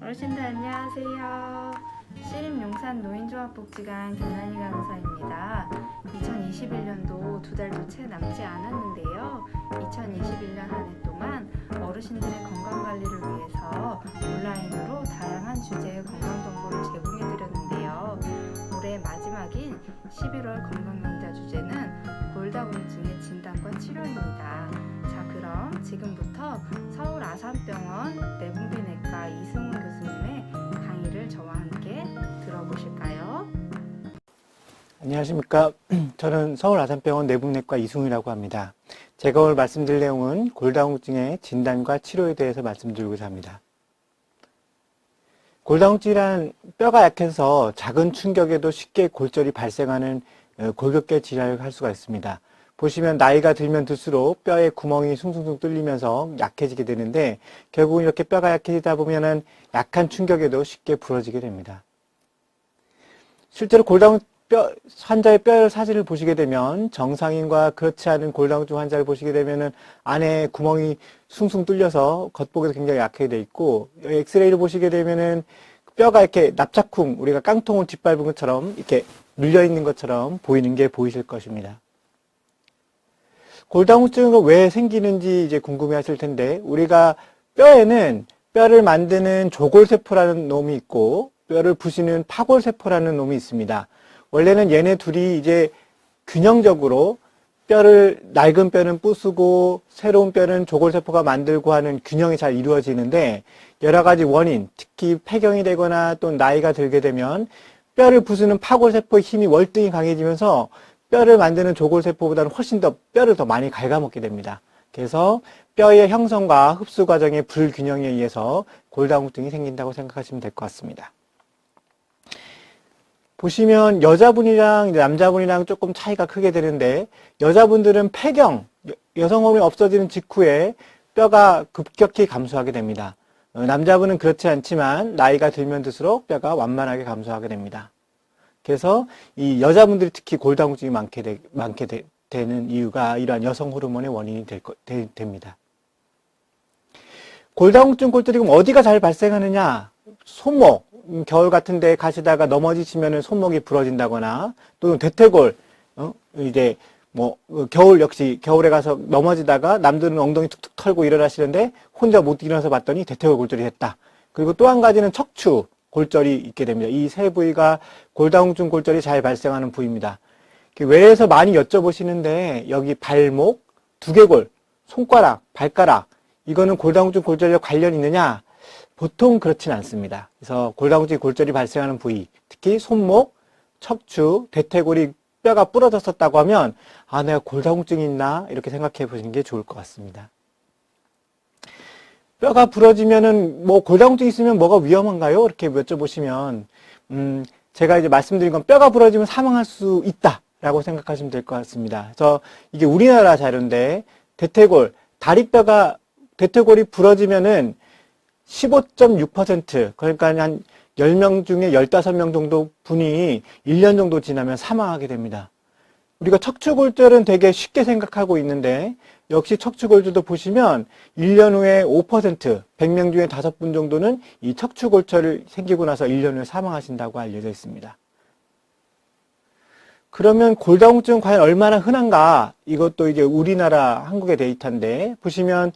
어르신들 안녕하세요. 시립용산 노인종합복지관 김난희 간호사입니다. 2021년도 2달도 채 남지 않았는데요. 2021년 한 해 동안 어르신들의 건강관리를 위해서 온라인으로 다양한 주제의 건강정보를 제공해드렸는데요. 올해 마지막인 11월 건강강좌 주제는 골다공증의 진단과 치료입니다. 자, 그럼 지금부터 서울 아산병원 내분비내과 이승훈 교수님의 강의를 저와 함께 들어보실까요? 안녕하십니까. 저는 서울 아산병원 내분비내과 이승훈이라고 합니다. 제가 오늘 말씀드릴 내용은 골다공증의 진단과 치료에 대해서 말씀드리고자 합니다. 골다공증이란 뼈가 약해서 작은 충격에도 쉽게 골절이 발생하는 골격계 질환을 할 수가 있습니다. 보시면 나이가 들면 들수록 뼈에 구멍이 숭숭숭 뚫리면서 약해지게 되는데 결국은 이렇게 뼈가 약해지다 보면은 약한 충격에도 쉽게 부러지게 됩니다. 실제로 골다공증 환자의 뼈 사진을 보시게 되면 정상인과 그렇지 않은 골다공증 환자를 보시게 되면은 안에 구멍이 숭숭 뚫려서 겉보기에도 굉장히 약하게 돼 있고 엑스레이를 보시게 되면은 뼈가 이렇게 납작쿵 우리가 깡통을 짓밟은 것처럼 이렇게 눌려 있는 것처럼 보이는 게 보이실 것입니다. 골다공증은 왜 생기는지 이제 궁금해 하실 텐데, 우리가 뼈에는 뼈를 만드는 조골세포라는 놈이 있고, 뼈를 부시는 파골세포라는 놈이 있습니다. 원래는 얘네 둘이 이제 균형적으로 낡은 뼈는 부수고, 새로운 뼈는 조골세포가 만들고 하는 균형이 잘 이루어지는데, 여러 가지 원인, 특히 폐경이 되거나 또 나이가 들게 되면, 뼈를 부수는 파골세포의 힘이 월등히 강해지면서, 뼈를 만드는 조골세포보다는 훨씬 더 뼈를 더 많이 갉아먹게 됩니다. 그래서 뼈의 형성과 흡수 과정의 불균형에 의해서 골다공증이 생긴다고 생각하시면 될 것 같습니다. 보시면 여자분이랑 남자분이랑 조금 차이가 크게 되는데 여자분들은 폐경, 여성 호르몬이 없어지는 직후에 뼈가 급격히 감소하게 됩니다. 남자분은 그렇지 않지만 나이가 들면 들수록 뼈가 완만하게 감소하게 됩니다. 그래서 이 여자분들이 특히 골다공증이 많게 되는 이유가 이러한 여성 호르몬의 원인이 됩니다. 골다공증 골절이 그럼 어디가 잘 발생하느냐? 손목, 겨울 같은 데 가시다가 넘어지시면 손목이 부러진다거나 또는 대퇴골, 겨울 역시 겨울에 가서 넘어지다가 남들은 엉덩이 툭툭 털고 일어나시는데 혼자 못 일어나서 봤더니 대퇴골 골절이 됐다. 그리고 또 한 가지는 척추 골절이 있게 됩니다. 이 세 부위가 골다공증 골절이 잘 발생하는 부위입니다. 외래에서 많이 여쭤보시는데 여기 발목, 두개골, 손가락, 발가락 이거는 골다공증 골절과 관련이 있느냐? 보통 그렇진 않습니다. 그래서 골다공증 골절이 발생하는 부위, 특히 손목, 척추, 대퇴골이 뼈가 부러졌었다고 하면 아, 내가 골다공증이 있나? 이렇게 생각해 보시는 게 좋을 것 같습니다. 뼈가 부러지면은 골다공증 있으면 뭐가 위험한가요? 이렇게 여쭤보시면 제가 이제 말씀드린 건 뼈가 부러지면 사망할 수 있다라고 생각하시면 될 것 같습니다. 그래서 이게 우리나라 자료인데 대퇴골이 부러지면은 15.6% 그러니까 한 10명 중에 15명 정도 분이 1년 정도 지나면 사망하게 됩니다. 우리가 척추골절은 되게 쉽게 생각하고 있는데 역시 척추골절도 보시면 1년 후에 5%, 100명 중에 5분 정도는 이 척추골절이 생기고 나서 1년 후에 사망하신다고 알려져 있습니다. 그러면 골다공증은 과연 얼마나 흔한가? 이것도 이제 우리나라 한국의 데이터인데 보시면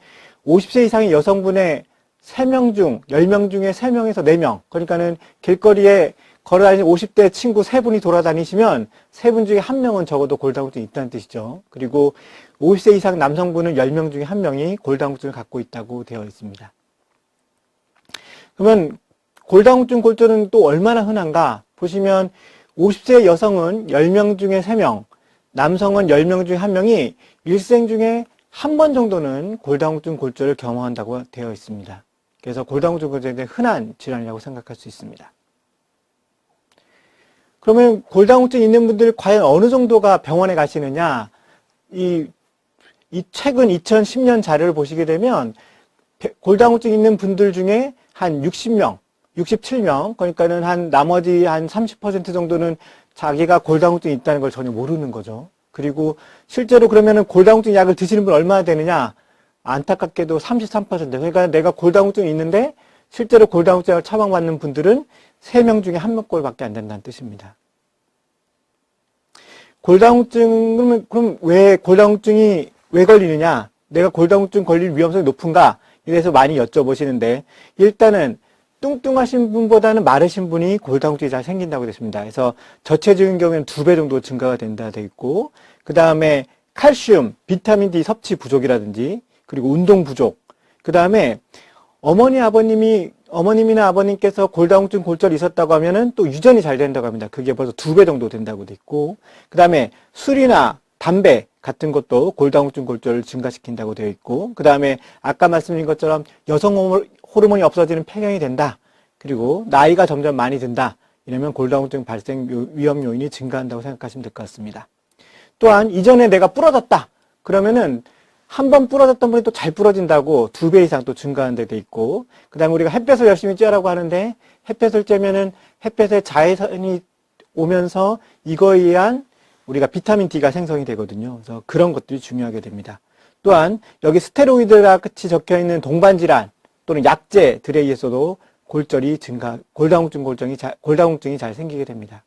50세 이상의 여성분의 3명 중 10명 중에 3명에서 4명 그러니까는 길거리에 걸어다니는 50대 친구 3분이 돌아다니시면 3분 중에 1명은 적어도 골다공증이 있다는 뜻이죠. 그리고 50세 이상 남성분은 10명 중에 1명이 골다공증을 갖고 있다고 되어 있습니다. 그러면 골다공증 골절은 또 얼마나 흔한가? 보시면 50세 여성은 10명 중에 3명, 남성은 10명 중에 1명이 일생 중에 한 번 정도는 골다공증 골절을 경험한다고 되어 있습니다. 그래서 골다공증 골절은 흔한 질환이라고 생각할 수 있습니다. 그러면 골다공증 있는 분들 과연 어느 정도가 병원에 가시느냐? 이 최근 2010년 자료를 보시게 되면 골다공증 있는 분들 중에 한 60명, 67명, 그러니까는 나머지 한 30% 정도는 자기가 골다공증이 있다는 걸 전혀 모르는 거죠. 그리고 실제로 그러면은 골다공증 약을 드시는 분 얼마나 되느냐? 안타깝게도 33%. 그러니까 내가 골다공증이 있는데 실제로 골다공증을 처방받는 분들은 3명 중에 1명꼴밖에 안 된다는 뜻입니다. 골다공증은 그럼 왜 골다공증이 왜 걸리느냐? 내가 골다공증 걸릴 위험성이 높은가? 이래서 많이 여쭤보시는데 일단은 뚱뚱하신 분보다는 마르신 분이 골다공증이 잘 생긴다고 됐습니다. 그래서 저체중인 경우에는 2배 정도 증가가 된다 돼 있고 그 다음에 칼슘, 비타민 D 섭취 부족이라든지 그리고 운동 부족 그 다음에 어머님이나 아버님께서 골다공증 골절이 있었다고 하면은 또 유전이 잘 된다고 합니다. 그게 벌써 2배 정도 된다고 돼 있고 그 다음에 술이나 담배 같은 것도 골다공증 골절을 증가시킨다고 되어 있고 그 다음에 아까 말씀드린 것처럼 여성 호르몬이 없어지는 폐경이 된다. 그리고 나이가 점점 많이 든다. 이러면 골다공증 발생 위험 요인이 증가한다고 생각하시면 될 것 같습니다. 또한 이전에 내가 부러졌다. 그러면은 한 번 부러졌던 분이 또 잘 부러진다고 2배 이상 또 증가하는 데 돼 있고 그 다음에 우리가 햇볕을 열심히 쬐라고 하는데 햇볕을 쬐면은 햇볕에 자외선이 오면서 이거에 의한 우리가 비타민 D가 생성이 되거든요. 그래서 그런 것들이 중요하게 됩니다. 또한 여기 스테로이드가 같이 적혀있는 동반질환 또는 약제들에 의해서도 골다공증이 잘 생기게 됩니다.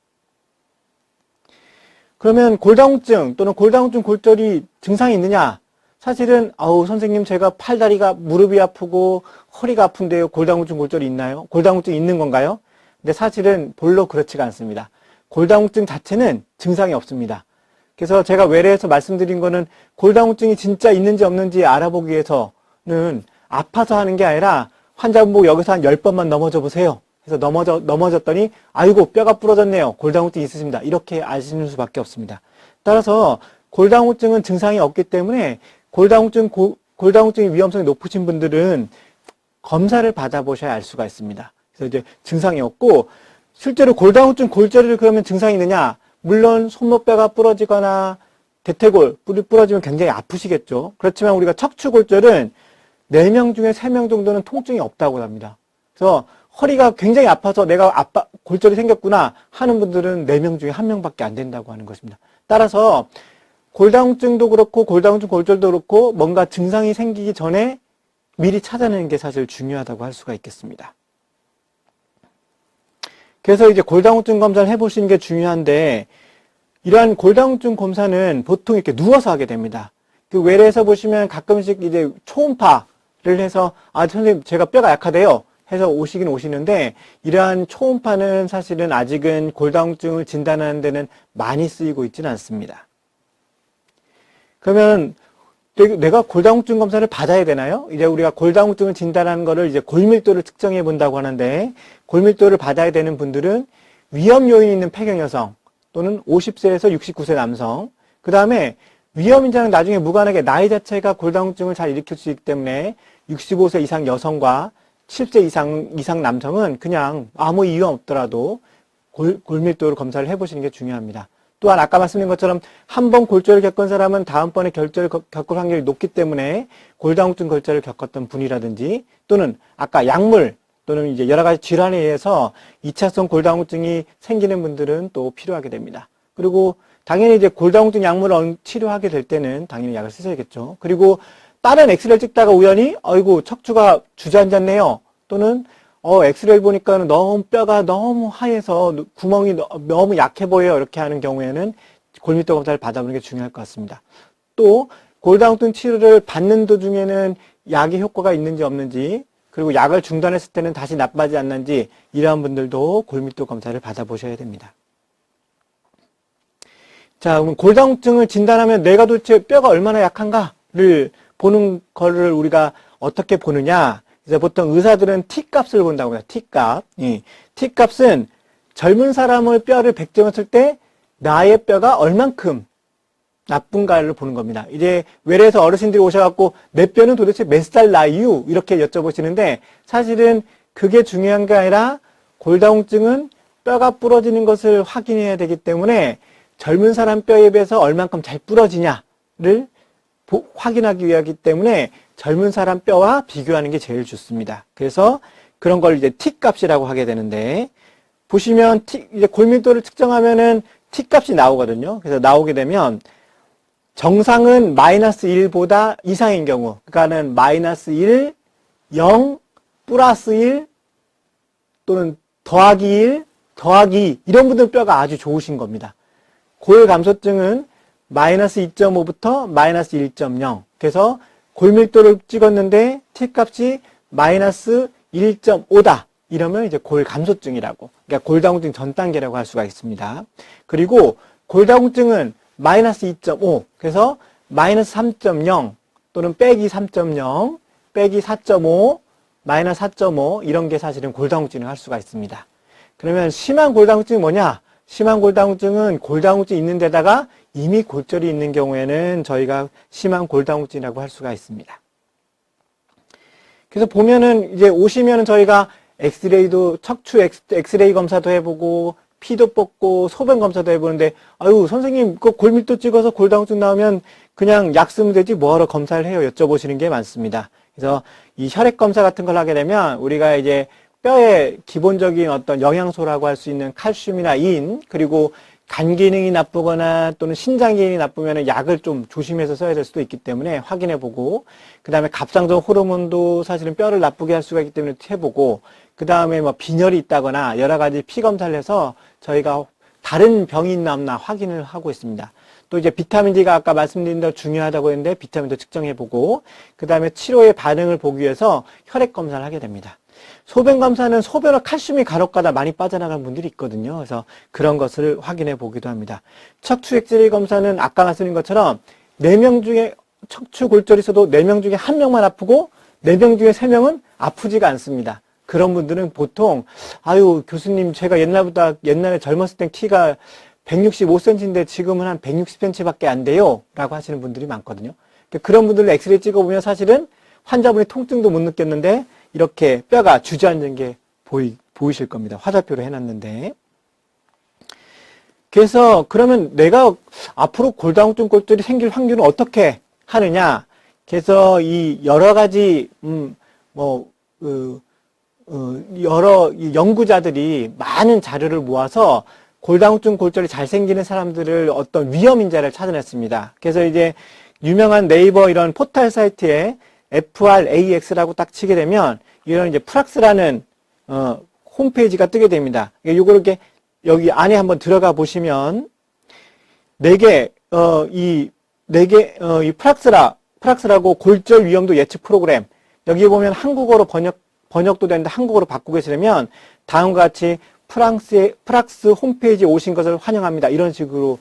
그러면 골다공증 또는 골다공증 골절이 증상이 있느냐? 사실은 선생님 제가 팔다리가 무릎이 아프고 허리가 아픈데요. 골다공증 골절이 있나요? 골다공증이 있는 건가요? 근데 사실은 별로 그렇지가 않습니다. 골다공증 자체는 증상이 없습니다. 그래서 제가 외래에서 말씀드린 거는 골다공증이 진짜 있는지 없는지 알아보기 위해서는 아파서 하는 게 아니라 환자분 보고 여기서 한 10번만 넘어져 보세요. 그래서 넘어졌더니 아이고 뼈가 부러졌네요. 골다공증 있으십니다. 이렇게 아시는 수밖에 없습니다. 따라서 골다공증은 증상이 없기 때문에 골다공증의 위험성이 높으신 분들은 검사를 받아보셔야 알 수가 있습니다. 그래서 이제 증상이 없고 실제로 골다공증 골절이 그러면 증상이 있느냐? 물론 손목뼈가 부러지거나 대퇴골 부러지면 굉장히 아프시겠죠. 그렇지만 우리가 척추골절은 4명 중에 3명 정도는 통증이 없다고 합니다. 그래서 허리가 굉장히 아파서 내가 골절이 생겼구나 하는 분들은 4명 중에 1명밖에 안 된다고 하는 것입니다. 따라서 골다공증도 그렇고 골다공증 골절도 그렇고 뭔가 증상이 생기기 전에 미리 찾아내는 게 사실 중요하다고 할 수가 있겠습니다. 그래서 이제 골다공증 검사를 해보시는 게 중요한데 이러한 골다공증 검사는 보통 이렇게 누워서 하게 됩니다. 그 외래에서 보시면 가끔씩 이제 초음파를 해서 선생님 제가 뼈가 약하대요 해서 오시긴 오시는데 이러한 초음파는 사실은 아직은 골다공증을 진단하는 데는 많이 쓰이고 있지는 않습니다. 그러면 내가 골다공증 검사를 받아야 되나요? 이제 우리가 골다공증을 진단하는 거를 이제 골밀도를 측정해 본다고 하는데 골밀도를 받아야 되는 분들은 위험 요인이 있는 폐경 여성 또는 50세에서 69세 남성 그 다음에 위험 인자는 나중에 무관하게 나이 자체가 골다공증을 잘 일으킬 수 있기 때문에 65세 이상 여성과 70세 이상 남성은 그냥 아무 이유 없더라도 골밀도를 검사를 해보시는 게 중요합니다. 또한 아까 말씀드린 것처럼 한 번 골절을 겪은 사람은 다음번에 골절을 겪을 확률이 높기 때문에 골다공증 골절을 겪었던 분이라든지 또는 아까 약물 또는 이제 여러 가지 질환에 의해서 2차성 골다공증이 생기는 분들은 또 필요하게 됩니다. 그리고 당연히 이제 골다공증 약물을 치료하게 될 때는 당연히 약을 쓰셔야겠죠. 그리고 다른 엑스레이를 찍다가 우연히 아이고 척추가 주저앉았네요. 또는 엑스레이 보니까 뼈가 너무 하얘서 구멍이 너무 약해 보여요. 이렇게 하는 경우에는 골밀도 검사를 받아보는 게 중요할 것 같습니다. 또 골다공증 치료를 받는 도중에는 약의 효과가 있는지 없는지 그리고 약을 중단했을 때는 다시 나빠지지 않는지 이러한 분들도 골밀도 검사를 받아보셔야 됩니다. 자, 그럼 골다공증을 진단하면 내가 도대체 뼈가 얼마나 약한가를 보는 거를 우리가 어떻게 보느냐? 그래서 보통 의사들은 T값을 본다고 해요. T값. T값은 젊은 사람의 뼈를 백정했을 때 나의 뼈가 얼만큼 나쁜가를 보는 겁니다. 이제 외래에서 어르신들이 오셔갖고 내 뼈는 도대체 몇 살 나이유? 이렇게 여쭤보시는데 사실은 그게 중요한 게 아니라 골다공증은 뼈가 부러지는 것을 확인해야 되기 때문에 젊은 사람 뼈에 비해서 얼만큼 잘 부러지냐를 확인하기 위하기 때문에 젊은 사람 뼈와 비교하는 게 제일 좋습니다. 그래서 그런 걸 이제 T값이라고 하게 되는데 보시면 이제 골밀도를 측정하면은 T값이 나오거든요. 그래서 나오게 되면 정상은 마이너스 1보다 이상인 경우, 그러니까는 마이너스 1, 0, 플러스 1, 또는 더하기 1, 더하기 2 이런 분들 뼈가 아주 좋으신 겁니다. 골 감소증은 마이너스 2.5부터 마이너스 1.0. 그래서 골밀도를 찍었는데 T값이 마이너스 1.5다. 이러면 이제 골 감소증이라고. 그러니까 골다공증 전 단계라고 할 수가 있습니다. 그리고 골다공증은 마이너스 2.5. 그래서 마이너스 3.0 또는 빼기 3.0, 빼기 4.5, 마이너스 4.5 이런 게 사실은 골다공증을 할 수가 있습니다. 그러면 심한 골다공증이 뭐냐? 심한 골다공증은 골다공증이 있는 데다가 이미 골절이 있는 경우에는 저희가 심한 골다공증이라고 할 수가 있습니다. 그래서 보면은 이제 오시면은 저희가 엑스레이도 척추 엑스레이 검사도 해보고 피도 뽑고 소변 검사도 해보는데 아유 선생님 그 골밀도 찍어서 골다공증 나오면 그냥 약 쓰면 되지 뭐하러 검사를 해요 여쭤보시는 게 많습니다. 그래서 이 혈액 검사 같은 걸 하게 되면 우리가 이제 뼈의 기본적인 어떤 영양소라고 할 수 있는 칼슘이나 인 그리고 간 기능이 나쁘거나 또는 신장 기능이 나쁘면 약을 좀 조심해서 써야 될 수도 있기 때문에 확인해보고 그 다음에 갑상선 호르몬도 사실은 뼈를 나쁘게 할 수가 있기 때문에 해보고 그 다음에 뭐 빈혈이 있다거나 여러 가지 피 검사를 해서 저희가 다른 병이 있나 없나 확인을 하고 있습니다. 또 이제 비타민 D가 아까 말씀드린 대로 중요하다고 했는데 비타민도 측정해보고 그 다음에 치료의 반응을 보기 위해서 혈액 검사를 하게 됩니다. 소변 검사는 소변에 칼슘이 간혹가다 많이 빠져나가는 분들이 있거든요. 그래서 그런 것을 확인해 보기도 합니다. 척추 엑스레이 검사는 아까 말씀드린 것처럼 4명 중에 척추 골절이 있어도 4명 중에 1명만 아프고 4명 중에 3명은 아프지가 않습니다. 그런 분들은 보통 아유 교수님 제가 옛날에 젊었을 땐 키가 165cm인데 지금은 한 160cm밖에 안 돼요 라고 하시는 분들이 많거든요. 그런 분들 엑스레이 찍어보면 사실은 환자분이 통증도 못 느꼈는데 이렇게 뼈가 주저앉은 게 보이실 겁니다. 화살표로 해놨는데. 그래서 그러면 내가 앞으로 골다공증 골절이 생길 확률은 어떻게 하느냐? 그래서 이 여러 가지 여러 연구자들이 많은 자료를 모아서 골다공증 골절이 잘 생기는 사람들을 어떤 위험 인자를 찾아냈습니다. 그래서 이제 유명한 네이버 이런 포털 사이트에 FRAX라고 딱 치게 되면 이런 이제 프락스라는 홈페이지가 뜨게 됩니다. 요거 이렇게 여기 안에 한번 들어가 보시면 이 프락스라고 골절 위험도 예측 프로그램 여기 보면 한국어로 번역도 되는데 한국어로 바꾸고 계시려면 다음과 같이 프락스 홈페이지에 오신 것을 환영합니다. 이런 식으로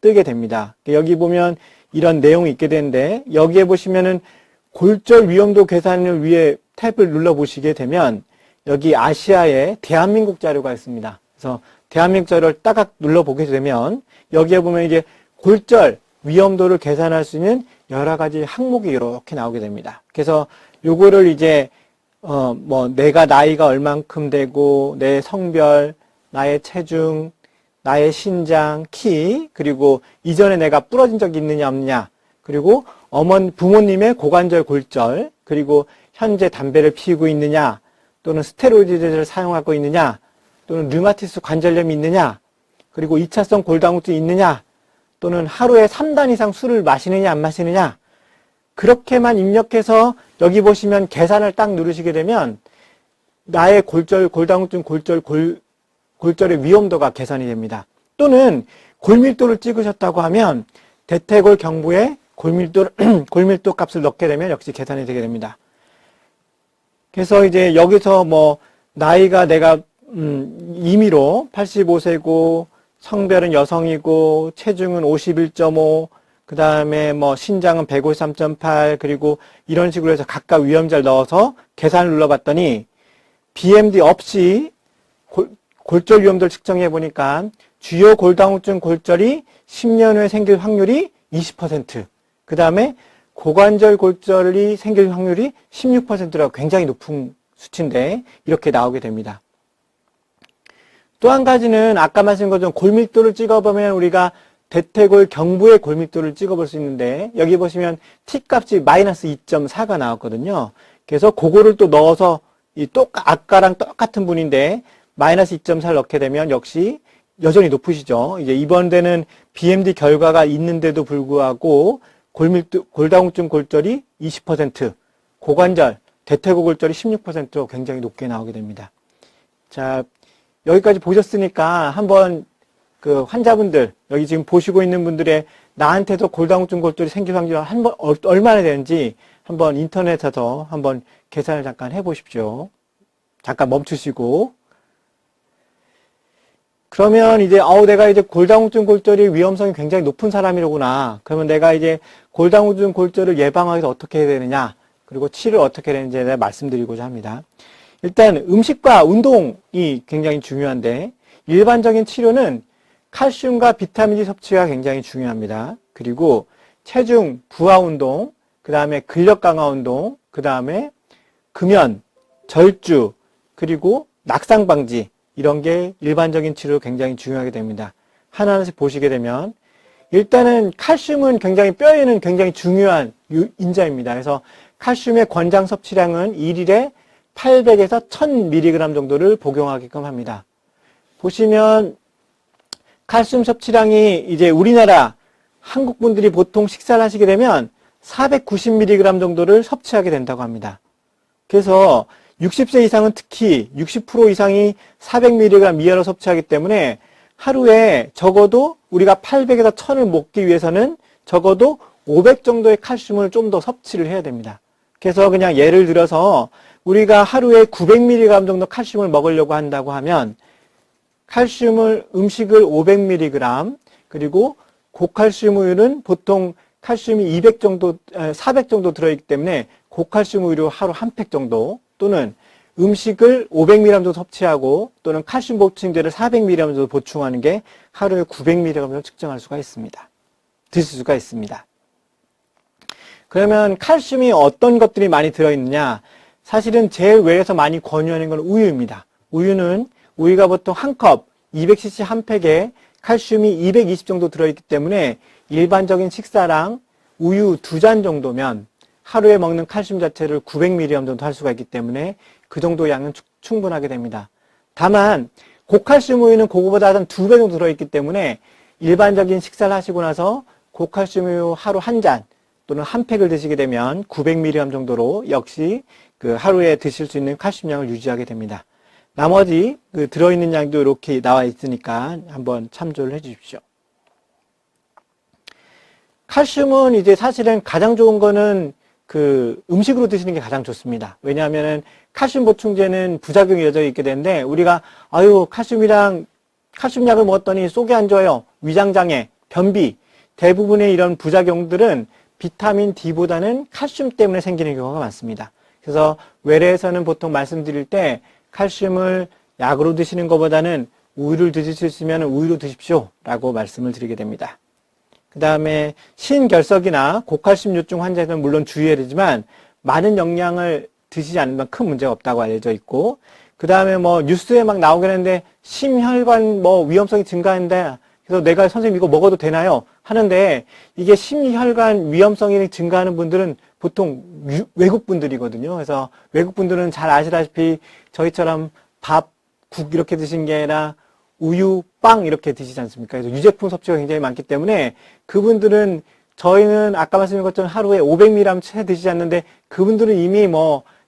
뜨게 됩니다. 여기 보면 이런 내용이 있게 되는데 여기에 보시면은 골절 위험도 계산을 위해 탭을 눌러보시게 되면 여기 아시아의 대한민국 자료가 있습니다. 그래서 대한민국 자료를 따각 눌러보게 되면 여기에 보면 이제 골절 위험도를 계산할 수 있는 여러 가지 항목이 이렇게 나오게 됩니다. 그래서 요거를 이제 내가 나이가 얼만큼 되고 내 성별, 나의 체중, 나의 신장, 키, 그리고 이전에 내가 부러진 적이 있느냐 없느냐, 그리고 부모님의 고관절 골절, 그리고 현재 담배를 피우고 있느냐, 또는 스테로이드를 사용하고 있느냐, 또는 류마티스 관절염이 있느냐, 그리고 2차성 골다공증이 있느냐, 또는 하루에 3단 이상 술을 마시느냐 안 마시느냐, 그렇게만 입력해서 여기 보시면 계산을 딱 누르시게 되면 나의 골다공증 골절의 위험도가 계산이 됩니다. 또는 골밀도를 찍으셨다고 하면 대퇴골 경부에 골밀도 값을 넣게 되면 역시 계산이 되게 됩니다. 그래서 이제 여기서 나이가 내가 임의로 85세고 성별은 여성이고 체중은 51.5, 그 다음에 신장은 153.8, 그리고 이런 식으로 해서 각각 위험자를 넣어서 계산을 눌러봤더니 BMD 없이 골절 위험도를 측정해 보니까 주요 골다공증 골절이 10년 후에 생길 확률이 20%, 그 다음에 고관절 골절이 생길 확률이 16%라고 굉장히 높은 수치인데 이렇게 나오게 됩니다. 또 한 가지는 아까 말씀드린 것처럼 골밀도를 찍어보면 우리가 대퇴골 경부의 골밀도를 찍어볼 수 있는데 여기 보시면 T값이 마이너스 2.4가 나왔거든요. 그래서 그거를 또 넣어서 아까랑 똑같은 분인데 마이너스 2.4를 넣게 되면 역시 여전히 높으시죠. 이제 이번 데는 BMD 결과가 있는데도 불구하고 골다공증 골절이 20%, 고관절, 대퇴골 골절이 16%로 굉장히 높게 나오게 됩니다. 자, 여기까지 보셨으니까 한번 그 환자분들, 여기 지금 보시고 있는 분들의 나한테도 골다공증 골절이 생길 확률이 얼마나 되는지 한번 인터넷에서 한번 계산을 잠깐 해보십시오. 잠깐 멈추시고. 그러면 이제, 내가 이제 골다공증 골절이 위험성이 굉장히 높은 사람이로구나. 그러면 내가 이제 골다공증 골절을 예방하기 위해서 어떻게 해야 되느냐, 그리고 치료를 어떻게 해야 되는지에 대해 말씀드리고자 합니다. 일단 음식과 운동이 굉장히 중요한데, 일반적인 치료는 칼슘과 비타민 D 섭취가 굉장히 중요합니다. 그리고 체중 부하 운동, 그 다음에 근력 강화 운동, 그 다음에 금연, 절주, 그리고 낙상 방지, 이런 게 일반적인 치료로 굉장히 중요하게 됩니다. 하나하나씩 보시게 되면 일단은 칼슘은 굉장히 뼈에는 굉장히 중요한 인자입니다. 그래서 칼슘의 권장 섭취량은 1일에 800에서 1000mg 정도를 복용하게끔 합니다. 보시면 칼슘 섭취량이 이제 우리나라 한국 분들이 보통 식사를 하시게 되면 490mg 정도를 섭취하게 된다고 합니다. 그래서 60세 이상은 특히 60% 이상이 400mg 이하로 섭취하기 때문에 하루에 적어도 우리가 800에서 1000을 먹기 위해서는 적어도 500 정도의 칼슘을 좀 더 섭취를 해야 됩니다. 그래서 그냥 예를 들어서 우리가 하루에 900mg 정도 칼슘을 먹으려고 한다고 하면 음식을 500mg, 그리고 고칼슘 우유는 보통 칼슘이 400 정도 들어있기 때문에 고칼슘 우유로 하루 한 팩 정도, 또는 음식을 500mg 정도 섭취하고 또는 칼슘 보충제를 400mg 정도 보충하는 게 하루에 900mg 정도 측정할 수가 있습니다. 드실 수가 있습니다. 그러면 칼슘이 어떤 것들이 많이 들어있느냐? 사실은 제일 외에서 많이 권유하는 건 우유입니다. 우유가 보통 한 컵, 200cc 한 팩에 칼슘이 220 정도 들어있기 때문에 일반적인 식사랑 우유 2잔 정도면 하루에 먹는 칼슘 자체를 900mg 정도 할 수가 있기 때문에 그 정도 양은 충분하게 됩니다. 다만 고칼슘 우유는 그거보다 한 2배 정도 들어있기 때문에 일반적인 식사를 하시고 나서 고칼슘 우유 하루 한 잔 또는 한 팩을 드시게 되면 900mg 정도로 역시 그 하루에 드실 수 있는 칼슘량을 유지하게 됩니다. 나머지 그 들어있는 양도 이렇게 나와 있으니까 한번 참조를 해 주십시오. 칼슘은 이제 사실은 가장 좋은 거는 그 음식으로 드시는 게 가장 좋습니다. 왜냐하면은 칼슘 보충제는 부작용이 이어져 있게 되는데 우리가 칼슘약을 먹었더니 속이 안 좋아요. 위장장애, 변비, 대부분의 이런 부작용들은 비타민 D보다는 칼슘 때문에 생기는 경우가 많습니다. 그래서 외래에서는 보통 말씀드릴 때 칼슘을 약으로 드시는 것보다는 우유를 드실 수 있으면 우유로 드십시오 라고 말씀을 드리게 됩니다. 그 다음에 신결석이나 고칼슘 요증 환자들은 물론 주의해야 되지만 많은 영양을 드시지 않으면 큰 문제가 없다고 알려져 있고, 그 다음에 뭐 뉴스에 막 나오긴 하는데 심혈관 위험성이 증가한다. 그래서 내가 선생님 이거 먹어도 되나요? 하는데 이게 심혈관 위험성이 증가하는 분들은 보통 외국 분들이거든요. 그래서 외국 분들은 잘 아시다시피 저희처럼 밥, 국 이렇게 드신 게 아니라 우유, 빵 이렇게 드시지 않습니까? 그래서 유제품 섭취가 굉장히 많기 때문에 그분들은, 저희는 아까 말씀드린 것처럼 하루에 500mg 채 드시지 않는데 그분들은 이미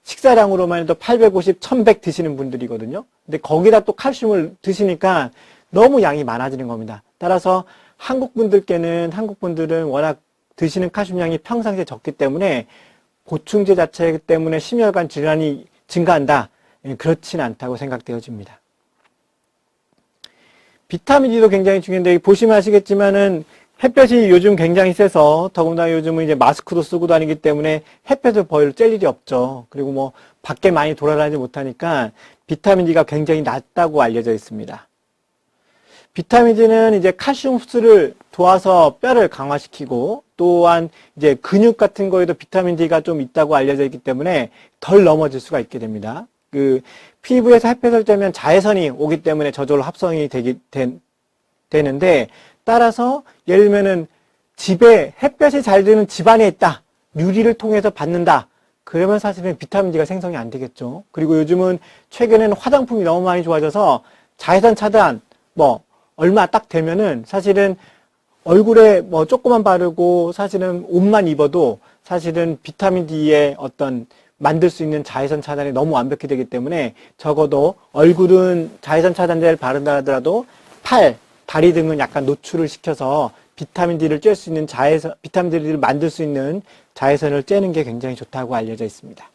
식사량으로만 해도 850, 1100 드시는 분들이거든요. 근데 거기다 또 칼슘을 드시니까 너무 양이 많아지는 겁니다. 따라서 한국 분들은 워낙 드시는 칼슘량이 평상시에 적기 때문에 보충제 자체 때문에 심혈관 질환이 증가한다. 그렇지는 않다고 생각되어집니다. 비타민 D도 굉장히 중요한데 보시면 아시겠지만은 햇볕이 요즘 굉장히 세서 더군다나 요즘은 이제 마스크도 쓰고 다니기 때문에 햇볕을 별로 쬐 일이 없죠. 그리고 밖에 많이 돌아다니지 못하니까 비타민 D가 굉장히 낮다고 알려져 있습니다. 비타민 D는 이제 칼슘 흡수를 도와서 뼈를 강화시키고 또한 이제 근육 같은 거에도 비타민 D가 좀 있다고 알려져 있기 때문에 덜 넘어질 수가 있게 됩니다. 피부에서 햇볕을 쬐면 자외선이 오기 때문에 저절로 합성이 되는데, 따라서 예를 들면은 집에 햇볕이 잘 드는 집안에 있다. 유리를 통해서 받는다. 그러면 사실은 비타민 D가 생성이 안 되겠죠. 그리고 요즘은 최근에는 화장품이 너무 많이 좋아져서 자외선 차단 얼마 딱 되면은 사실은 얼굴에 조금만 바르고 사실은 옷만 입어도 사실은 비타민 D의 어떤 만들 수 있는 자외선 차단이 너무 완벽히 되기 때문에 적어도 얼굴은 자외선 차단제를 바른다 하더라도 팔, 다리 등은 약간 노출을 시켜서 비타민 D를 쬐 수 있는 비타민 D를 만들 수 있는 자외선을 쬐는 게 굉장히 좋다고 알려져 있습니다.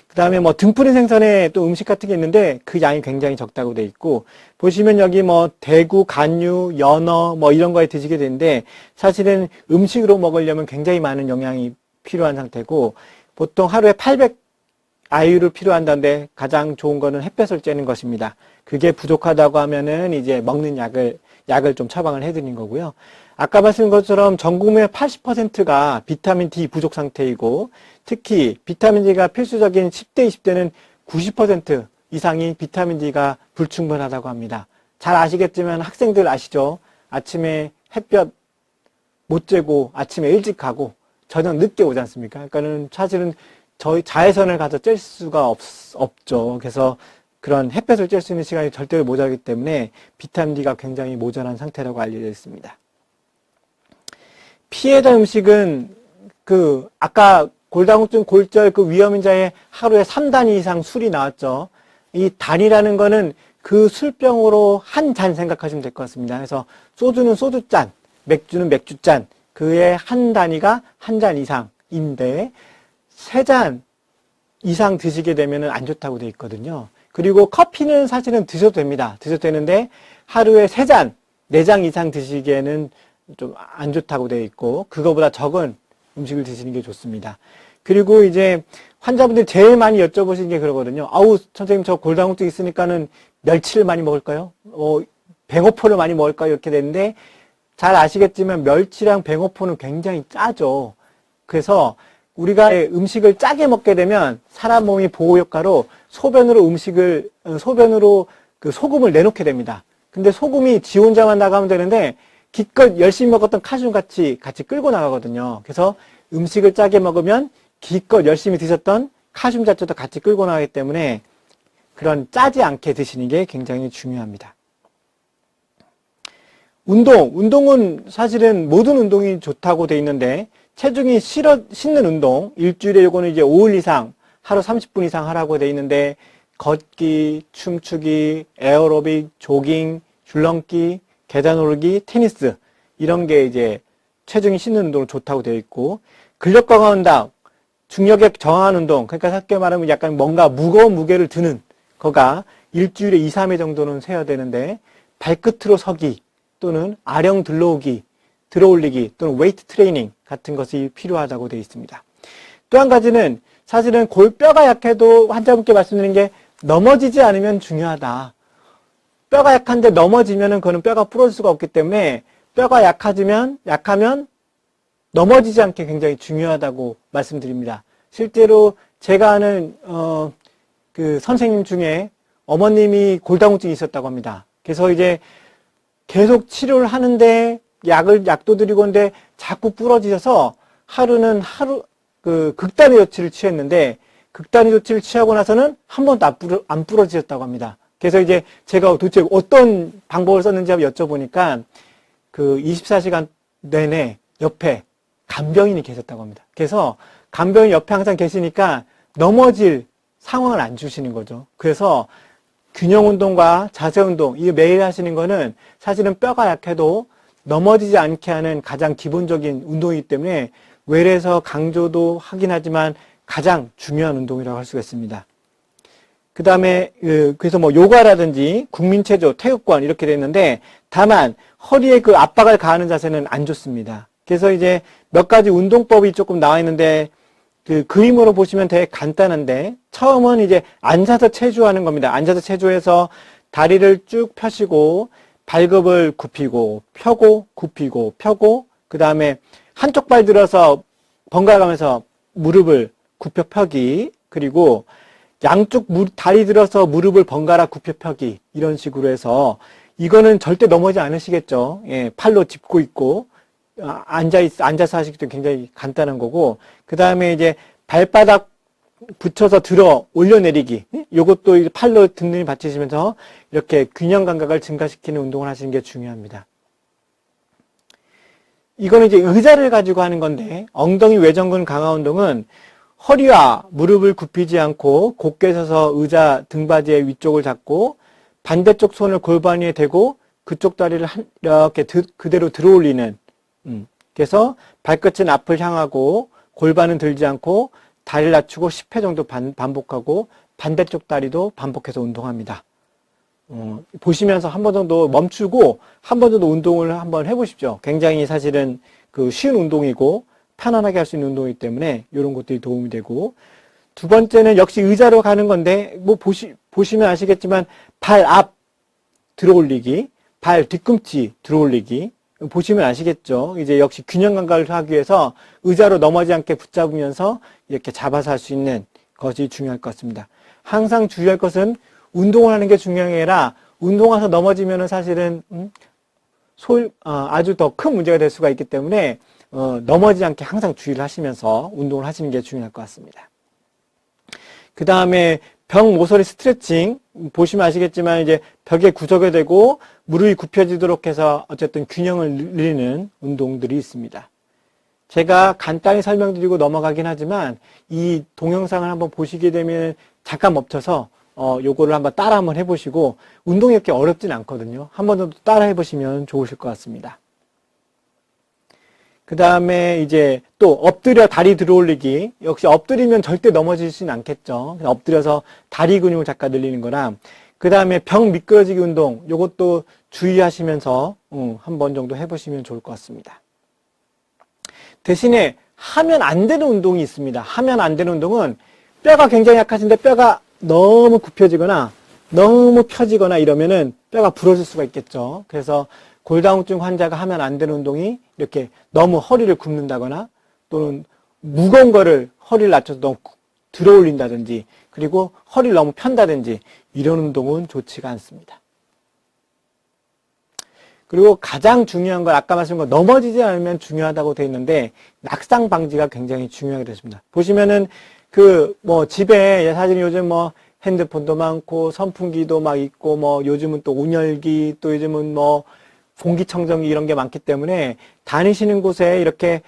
그 다음에 뭐 등푸른 생선에 또 음식 같은 게 있는데 그 양이 굉장히 적다고 돼 있고, 보시면 여기 뭐 대구, 간유, 연어 뭐 이런 거에 드시게 되는데 사실은 음식으로 먹으려면 굉장히 많은 영양이 필요한 상태고, 보통 하루에 800 IU를 필요한다는데 가장 좋은 거는 햇볕을 쬐는 것입니다. 그게 부족하다고 하면은 이제 먹는 약을 좀 처방을 해드린 거고요. 아까 말씀드린 것처럼 전 국민의 80%가 비타민 D 부족 상태이고, 특히 비타민 D가 필수적인 10대, 20대는 90% 이상이 비타민 D가 불충분하다고 합니다. 잘 아시겠지만 학생들 아시죠? 아침에 햇볕 못 쬐고 아침에 일찍 가고 저녁 늦게 오지 않습니까? 그러니까는 사실은 저희 자외선을 가서 쬐 수가 없죠. 그래서 그런 햇볕을 쬐 수 있는 시간이 절대로 모자라기 때문에 비타민 D가 굉장히 모자란 상태라고 알려져 있습니다. 피해자 음식은 아까 골다공증, 골절 위험인자에 하루에 3단 이상 술이 나왔죠. 이 단이라는 거는 그 술병으로 한 잔 생각하시면 될 것 같습니다. 그래서 소주는 소주잔, 맥주는 맥주잔, 그의 한 단위가 한 잔 이상인데 3잔 이상 드시게 되면 안 좋다고 되어 있거든요. 그리고 커피는 사실은 드셔도 됩니다. 드셔도 되는데 하루에 3잔, 4잔 이상 드시기에는 좀 안 좋다고 되어 있고, 그거보다 적은 음식을 드시는 게 좋습니다. 그리고 이제 환자분들이 제일 많이 여쭤보시는 게 그러거든요. 아우, 선생님 저 골다공증 있으니까는 멸치를 많이 먹을까요? 뱅어포를 많이 먹을까요? 이렇게 되는데 잘 아시겠지만 멸치랑 뱅어포는 굉장히 짜죠. 그래서 우리가 음식을 짜게 먹게 되면 사람 몸이 보호 효과로 소변으로 그 소금을 내놓게 됩니다. 근데 소금이 지 혼자만 나가면 되는데 기껏 열심히 먹었던 칼슘 같이 끌고 나가거든요. 그래서 음식을 짜게 먹으면 기껏 열심히 드셨던 칼슘 자체도 같이 끌고 나가기 때문에 그런 짜지 않게 드시는 게 굉장히 중요합니다. 운동은 사실은 모든 운동이 좋다고 돼 있는데 체중이 싣는 운동, 일주일에 요거는 이제 5일 이상, 하루 30분 이상 하라고 돼 있는데 걷기, 춤추기, 에어로빅, 조깅, 줄넘기, 계단 오르기, 테니스 이런 게 이제 체중이 싣는 운동으로 좋다고 되어 있고, 근력 강화 운동, 중력에 저항하는 운동, 그러니까 쉽게 말하면 약간 뭔가 무거운 무게를 드는 거가 일주일에 2, 3회 정도는 세야 되는데 발끝으로 서기 또는 아령 들어올리기 또는 웨이트 트레이닝 같은 것이 필요하다고 되어 있습니다. 또 한 가지는 사실은 뼈가 약해도 환자분께 말씀드린 게 넘어지지 않으면 중요하다. 뼈가 약한데 넘어지면은 그거는 뼈가 부러질 수가 없기 때문에 뼈가 약하면 넘어지지 않게 굉장히 중요하다고 말씀드립니다. 실제로 제가 아는 그 선생님 중에 어머님이 골다공증이 있었다고 합니다. 그래서 이제 계속 치료를 하는데 약도 드리고 있는데 자꾸 부러지셔서 극단의 조치를 취했는데 극단의 조치를 취하고 나서는 한 번도 안 부러지셨다고 합니다. 그래서 이제 제가 도대체 어떤 방법을 썼는지 한번 여쭤보니까 그 24시간 내내 옆에 간병인이 계셨다고 합니다. 그래서 간병인 옆에 항상 계시니까 넘어질 상황을 안 주시는 거죠. 그래서 균형 운동과 자세 운동, 이 매일 하시는 거는 사실은 뼈가 약해도 넘어지지 않게 하는 가장 기본적인 운동이기 때문에 외래에서 강조도 하긴 하지만 가장 중요한 운동이라고 할 수가 있습니다. 그 다음에 그래서 뭐 요가라든지 국민체조, 태극권 이렇게 돼 있는데 다만 허리에 그 압박을 가하는 자세는 안 좋습니다. 그래서 이제 몇 가지 운동법이 조금 나와 있는데 그 그림으로 보시면 되게 간단한데 처음은 이제 앉아서 체조하는 겁니다. 앉아서 체조해서 다리를 쭉 펴시고 발굽을 굽히고 펴고 굽히고 펴고 그 다음에 한쪽 발 들어서 번갈아 가면서 무릎을 굽혀 펴기, 그리고 양쪽 다리 들어서 무릎을 번갈아 굽혀 펴기, 이런 식으로 해서 이거는 절대 넘어지지 않으시겠죠. 예, 팔로 짚고 있고 앉아서 하시기 때문에 굉장히 간단한 거고, 그 다음에 이제 발바닥 붙여서 들어 올려내리기, 요것도 팔로 든든히 받치시면서 이렇게 균형 감각을 증가시키는 운동을 하시는 게 중요합니다. 이거는 이제 의자를 가지고 하는 건데 엉덩이 외전근 강화 운동은 허리와 무릎을 굽히지 않고 곧게 서서 의자 등받이의 위쪽을 잡고 반대쪽 손을 골반 위에 대고 그쪽 다리를 이렇게 그대로 들어 올리는, 그래서 발끝은 앞을 향하고 골반은 들지 않고 다리를 낮추고 10회 정도 반복하고 반대쪽 다리도 반복해서 운동합니다. 보시면서 한 번 정도 멈추고 한 번 정도 운동을 한번 해보십시오. 굉장히 사실은 그 쉬운 운동이고 편안하게 할 수 있는 운동이기 때문에 이런 것들이 도움이 되고, 두 번째는 역시 의자로 가는 건데 뭐 보시면 아시겠지만 발 앞 들어 올리기, 발 뒤꿈치 들어 올리기 보시면 아시겠죠. 이제 역시 균형 감각을 하기 위해서 의자로 넘어지지 않게 붙잡으면서 이렇게 잡아서 할 수 있는 것이 중요할 것 같습니다. 항상 주의할 것은 운동을 하는 게 중요한 게 아니라 운동해서 넘어지면은 사실은 아주 더 큰 문제가 될 수가 있기 때문에 넘어지지 않게 항상 주의를 하시면서 운동을 하시는 게 중요할 것 같습니다. 그 다음에 벽 모서리 스트레칭 보시면 아시겠지만 이제 벽에 구석에 대고 무릎이 굽혀지도록 해서 어쨌든 균형을 늘리는 운동들이 있습니다. 제가 간단히 설명드리고 넘어가긴 하지만 이 동영상을 한번 보시게 되면 잠깐 멈춰서 요거를 한번 따라 한번 해보시고, 운동이 이렇게 어렵진 않거든요. 한 번 정도 따라 해보시면 좋으실 것 같습니다. 그 다음에 이제 또 엎드려 다리 들어 올리기, 역시 엎드리면 절대 넘어지진 않겠죠. 엎드려서 다리 근육을 잠깐 늘리는 거랑, 그 다음에 벽 미끄러지기 운동, 요것도 주의하시면서 한 번 정도 해보시면 좋을 것 같습니다. 대신에 하면 안 되는 운동이 있습니다. 하면 안 되는 운동은 뼈가 굉장히 약하신데 뼈가 너무 굽혀지거나 너무 펴지거나 이러면은 뼈가 부러질 수가 있겠죠. 그래서 골다공증 환자가 하면 안 되는 운동이 이렇게 너무 허리를 굽는다거나 또는 무거운 거를 허리를 낮춰서 너무 들어 올린다든지, 그리고 허리를 너무 편다든지 이런 운동은 좋지가 않습니다. 그리고 가장 중요한 건 아까 말씀드린 거 넘어지지 않으면 중요하다고 되어 있는데 낙상 방지가 굉장히 중요하게 됐습니다. 보시면은 집에 사실 요즘 핸드폰도 많고 선풍기도 막 있고 요즘은 또 온열기, 또 요즘은 공기청정기 이런 게 많기 때문에 다니시는 곳에 이렇게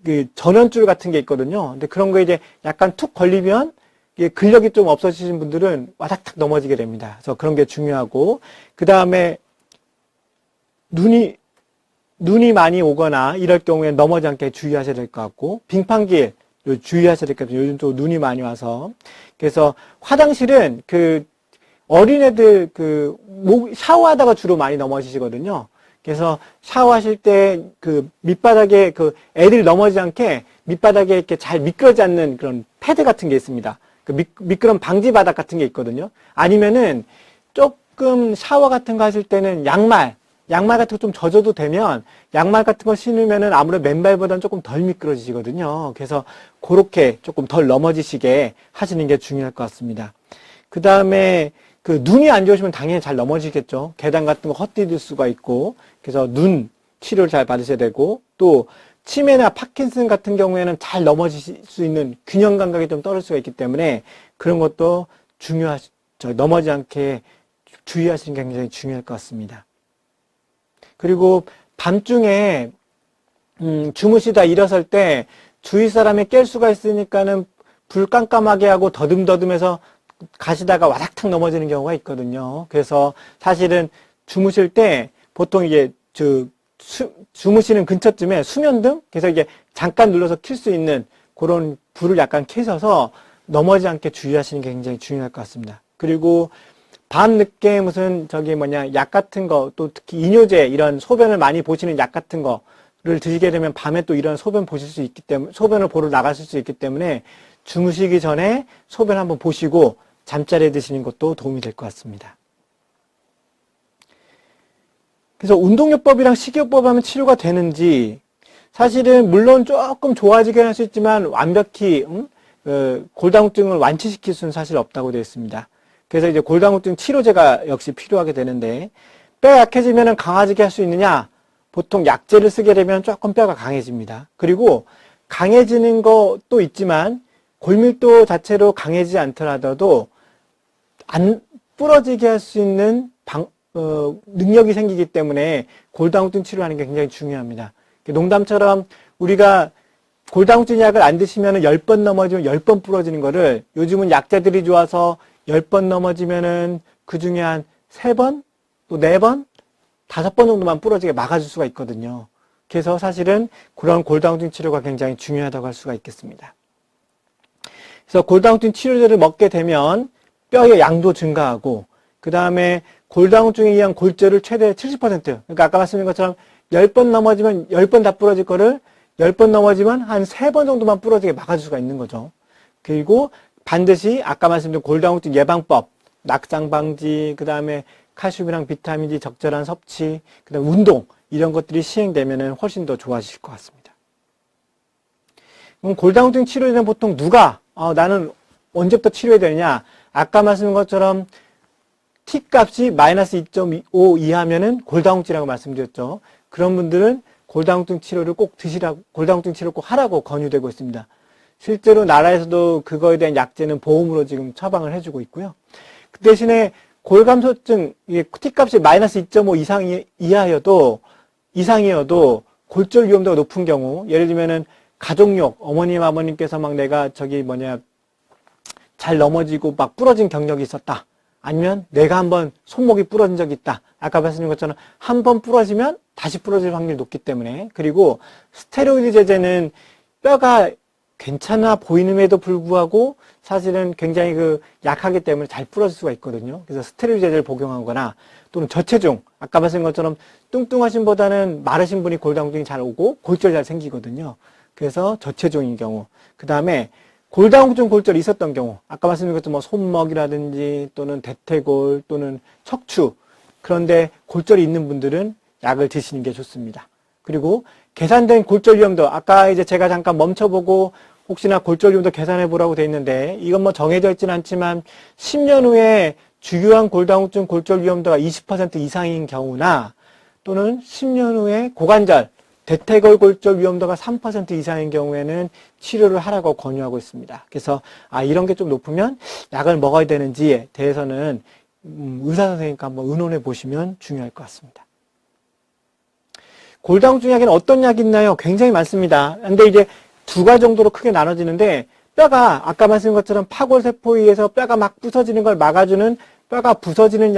그 전원줄 같은 게 있거든요. 근데 그런 거 이제 약간 툭 걸리면 이게 근력이 좀 없어지신 분들은 와닥탁 넘어지게 됩니다. 그래서 그런 게 중요하고, 그 다음에 눈이 많이 오거나 이럴 경우에 넘어지지 않게 주의하셔야 될 것 같고, 빙판길 주의하셔야 될 것 같아요. 요즘 또 눈이 많이 와서. 그래서 화장실은 어린애들 샤워하다가 주로 많이 넘어지시거든요. 그래서 샤워하실 때 밑바닥에 애들이 넘어지지 않게 밑바닥에 이렇게 잘 미끄러지 않는 그런 패드 같은 게 있습니다. 미끄럼 방지 바닥 같은 게 있거든요. 아니면은 조금 샤워 같은 거 하실 때는 양말 같은 거 좀 젖어도 되면 양말 같은 거 신으면은 아무래도 맨발보다는 조금 덜 미끄러지거든요. 그래서 그렇게 조금 덜 넘어지시게 하시는 게 중요할 것 같습니다. 그 다음에 눈이 안 좋으시면 당연히 잘 넘어지겠죠. 계단 같은 거 헛디딜 수가 있고, 그래서 눈 치료를 잘 받으셔야 되고, 또 치매나 파킨슨 같은 경우에는 잘 넘어질 수 있는 균형 감각이 좀 떨어질 수가 있기 때문에 그런 것도 넘어지지 않게 주의하시는 게 굉장히 중요할 것 같습니다. 그리고 밤중에 주무시다 일어설 때 주위 사람이 깰 수가 있으니까는 불 깜깜하게 하고 더듬더듬해서 가시다가 와닥탁 넘어지는 경우가 있거든요. 그래서 사실은 주무실 때 보통 이게 주무시는 근처쯤에 수면등, 그래서 이게 잠깐 눌러서 켤 수 있는 그런 불을 약간 켜셔서 넘어지지 않게 주의하시는 게 굉장히 중요할 것 같습니다. 그리고 밤늦게 무슨 약 같은 거, 또 특히 이뇨제, 이런 소변을 많이 보시는 약 같은 거를 드시게 되면 밤에 또 이런 소변 보실 수 있기 때문에, 소변을 보러 나가실 수 있기 때문에 주무시기 전에 소변 한번 보시고 잠자리에 드시는 것도 도움이 될 것 같습니다. 그래서 운동요법이랑 식이요법 하면 치료가 되는지, 사실은 물론 조금 좋아지긴 할 수 있지만 완벽히 골다공증을 완치시킬 수는 사실 없다고 되어 있습니다. 그래서 이제 골다공증 치료제가 역시 필요하게 되는데, 뼈가 약해지면 강아지게 할 수 있느냐? 보통 약제를 쓰게 되면 조금 뼈가 강해집니다. 그리고 강해지는 것도 있지만 골밀도 자체로 강해지지 않더라도 안 부러지게 할 수 있는 능력이 생기기 때문에 골다공증 치료하는 게 굉장히 중요합니다. 농담처럼 우리가 골다공증 약을 안 드시면 10번 넘어지면 10번 부러지는 거를 요즘은 약재들이 좋아서 10번 넘어지면은 그 중에 한 3번, 또 4번, 5번 정도만 부러지게 막아줄 수가 있거든요. 그래서 사실은 그런 골다공증 치료가 굉장히 중요하다고 할 수가 있겠습니다. 그래서 골다공증 치료제를 먹게 되면 뼈의 양도 증가하고 그 다음에 골다공증에 의한 골절을 최대 70%, 그러니까 아까 말씀드린 것처럼 10번 넘어지면 10번 다 부러질 거를 10번 넘어지면 한 3번 정도만 부러지게 막아줄 수가 있는 거죠. 그리고 반드시 아까 말씀드린 골다공증 예방법, 낙상 방지, 그 다음에 칼슘이랑 비타민 D 적절한 섭취, 그 다음에 운동, 이런 것들이 시행되면 훨씬 더 좋아지실 것 같습니다. 그럼 골다공증 치료제는 보통 누가, 나는 언제부터 치료해야 되느냐? 아까 말씀드린 것처럼 T값이 마이너스 2.5 이하면은 골다공증이라고 말씀드렸죠. 그런 분들은 골다공증 치료를 꼭 드시라고, 골다공증 치료를 꼭 하라고 권유되고 있습니다. 실제로 나라에서도 그거에 대한 약제는 보험으로 지금 처방을 해주고 있고요. 그 대신에 골감소증, 이게 T값이 마이너스 2.5 이상이어도 골절 위험도가 높은 경우, 예를 들면은 가족력, 어머님, 아버님께서 막 내가 잘 넘어지고 막 부러진 경력이 있었다. 아니면 내가 한번 손목이 부러진 적이 있다. 아까 말씀드린 것처럼 한 번 부러지면 다시 부러질 확률이 높기 때문에. 그리고 스테로이드 제제는 뼈가 괜찮아 보이는에도 불구하고 사실은 굉장히 약하기 때문에 잘 부러질 수가 있거든요. 그래서 스테로이드 제제를 복용하거나 또는 저체중, 아까 말씀드린 것처럼 뚱뚱하신 보다는 마르신 분이 골다공증이 잘 오고 골절이 잘 생기거든요. 그래서 저체중인 경우. 그 다음에 골다공증 골절이 있었던 경우, 아까 말씀드린 것처럼 뭐 손목이라든지 또는 대퇴골 또는 척추, 그런데 골절이 있는 분들은 약을 드시는 게 좋습니다. 그리고 계산된 골절 위험도, 아까 이제 제가 잠깐 멈춰보고 혹시나 골절 위험도 계산해 보라고 돼 있는데, 이건 뭐 정해져 있지는 않지만 10년 후에 주요한 골다공증 골절 위험도가 20% 이상인 경우나 또는 10년 후에 고관절, 대퇴골 골절 위험도가 3% 이상인 경우에는 치료를 하라고 권유하고 있습니다. 그래서 이런 게 좀 높으면 약을 먹어야 되는지에 대해서는 의사 선생님과 한번 의논해 보시면 중요할 것 같습니다. 골다공증 약에는 어떤 약이 있나요? 굉장히 많습니다. 근데 이제 두 가지 정도로 크게 나눠지는데, 뼈가 아까 말씀드린 것처럼 파골세포에 의해서 뼈가 막 부서지는 걸 막아주는, 뼈가 부서지는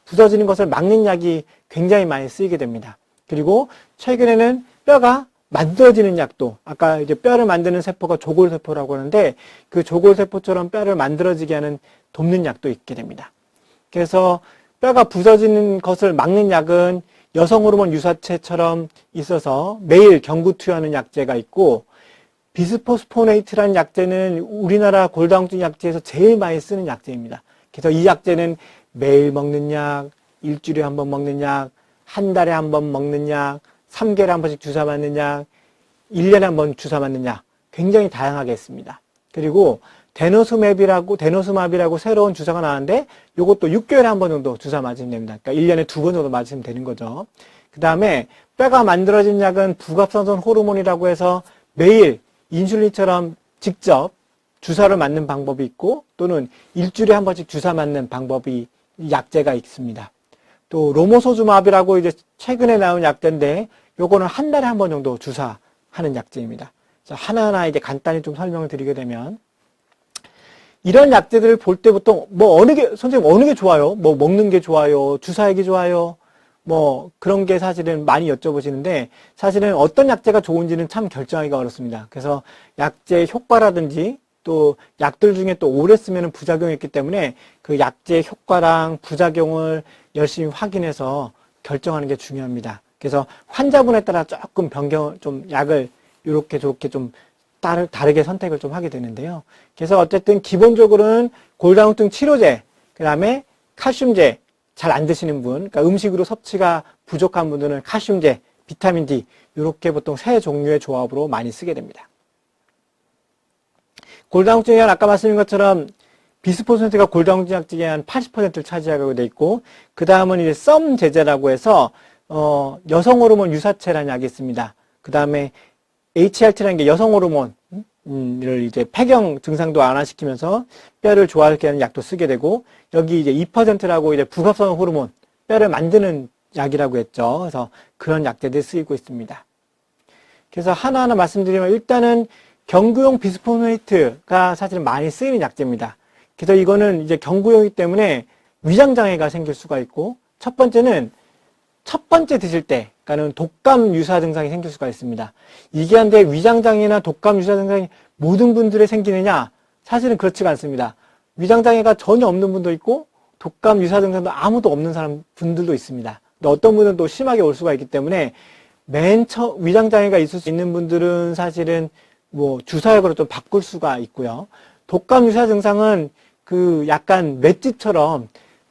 부서지는 것을 막는 약이 굉장히 많이 쓰이게 됩니다. 그리고 최근에는 뼈가 만들어지는 약도, 아까 이제 뼈를 만드는 세포가 조골세포라고 하는데, 그 조골세포처럼 뼈를 만들어지게 하는 돕는 약도 있게 됩니다. 그래서 뼈가 부서지는 것을 막는 약은 여성 호르몬 유사체처럼 있어서 매일 경구 투여하는 약제가 있고, 비스포스포네이트라는 약제는 우리나라 골다공증 약제에서 제일 많이 쓰는 약제입니다. 그래서 이 약제는 매일 먹는 약, 일주일에 한 번 먹는 약, 한 달에 한 번 먹는 약, 3개월에 한 번씩 주사 맞는 약, 1년에 한 번 주사 맞는 약, 굉장히 다양하게 있습니다. 그리고 데노스마비라고 새로운 주사가 나왔는데, 이것도 6개월에 한 번 정도 주사 맞으면 됩니다. 그러니까 1년에 2번 정도 맞으면 되는 거죠. 그 다음에 뼈가 만들어진 약은 부갑선선 호르몬이라고 해서 매일 인슐린처럼 직접 주사를 맞는 방법이 있고, 또는 일주일에 한 번씩 주사 맞는 방법이 약제가 있습니다. 또 로모소주마비라고 이제 최근에 나온 약제인데, 요거는 한 달에 한 번 정도 주사하는 약제입니다. 하나하나 이제 간단히 좀 설명을 드리게 되면, 이런 약제들을 볼 때 보통 선생님 어느 게 좋아요? 뭐 먹는 게 좋아요? 주사하기 좋아요? 뭐 그런 게 사실은 많이 여쭤보시는데, 사실은 어떤 약제가 좋은지는 참 결정하기가 어렵습니다. 그래서 약제의 효과라든지 또 약들 중에 또 오래 쓰면 부작용이 있기 때문에 그 약제의 효과랑 부작용을 열심히 확인해서 결정하는 게 중요합니다. 그래서 환자분에 따라 조금 약을 이렇게 저렇게 좀 다르게 선택을 좀 하게 되는데요. 그래서 어쨌든 기본적으로는 골다공증 치료제, 그 다음에 칼슘제, 잘 안 드시는 분, 그러니까 음식으로 섭취가 부족한 분들은 칼슘제, 비타민 D, 이렇게 보통 세 종류의 조합으로 많이 쓰게 됩니다. 골다공증에 한 아까 말씀드린 것처럼 비스포스가 골다공증 약제의 한 80%를 차지하고 돼 있고, 그 다음은 이제 썸 제제라고 해서 여성 호르몬 유사체라는 약이 있습니다. 그 다음에 HRT라는 게 여성 호르몬을 이제 폐경 증상도 완화시키면서 뼈를 좋아하게 하는 약도 쓰게 되고, 여기 이제 2%라고 이제 부갑선 호르몬, 뼈를 만드는 약이라고 했죠. 그래서 그런 약제들이 쓰이고 있습니다. 그래서 하나하나 말씀드리면 일단은 경구용 비스포네이트가 사실은 많이 쓰이는 약제입니다. 그래서 이거는 이제 경구용이기 때문에 위장장애가 생길 수가 있고, 첫 번째는 첫 번째 드실 때, 그러니까는 독감 유사 증상이 생길 수가 있습니다. 이게 한데 위장장애나 독감 유사 증상이 모든 분들에 생기느냐? 사실은 그렇지가 않습니다. 위장장애가 전혀 없는 분도 있고, 독감 유사 증상도 아무도 없는 분들도 있습니다. 근데 어떤 분은 또 심하게 올 수가 있기 때문에 위장장애가 있을 수 있는 분들은 사실은 뭐 주사약으로 좀 바꿀 수가 있고요. 독감 유사 증상은 그 약간 맷집처럼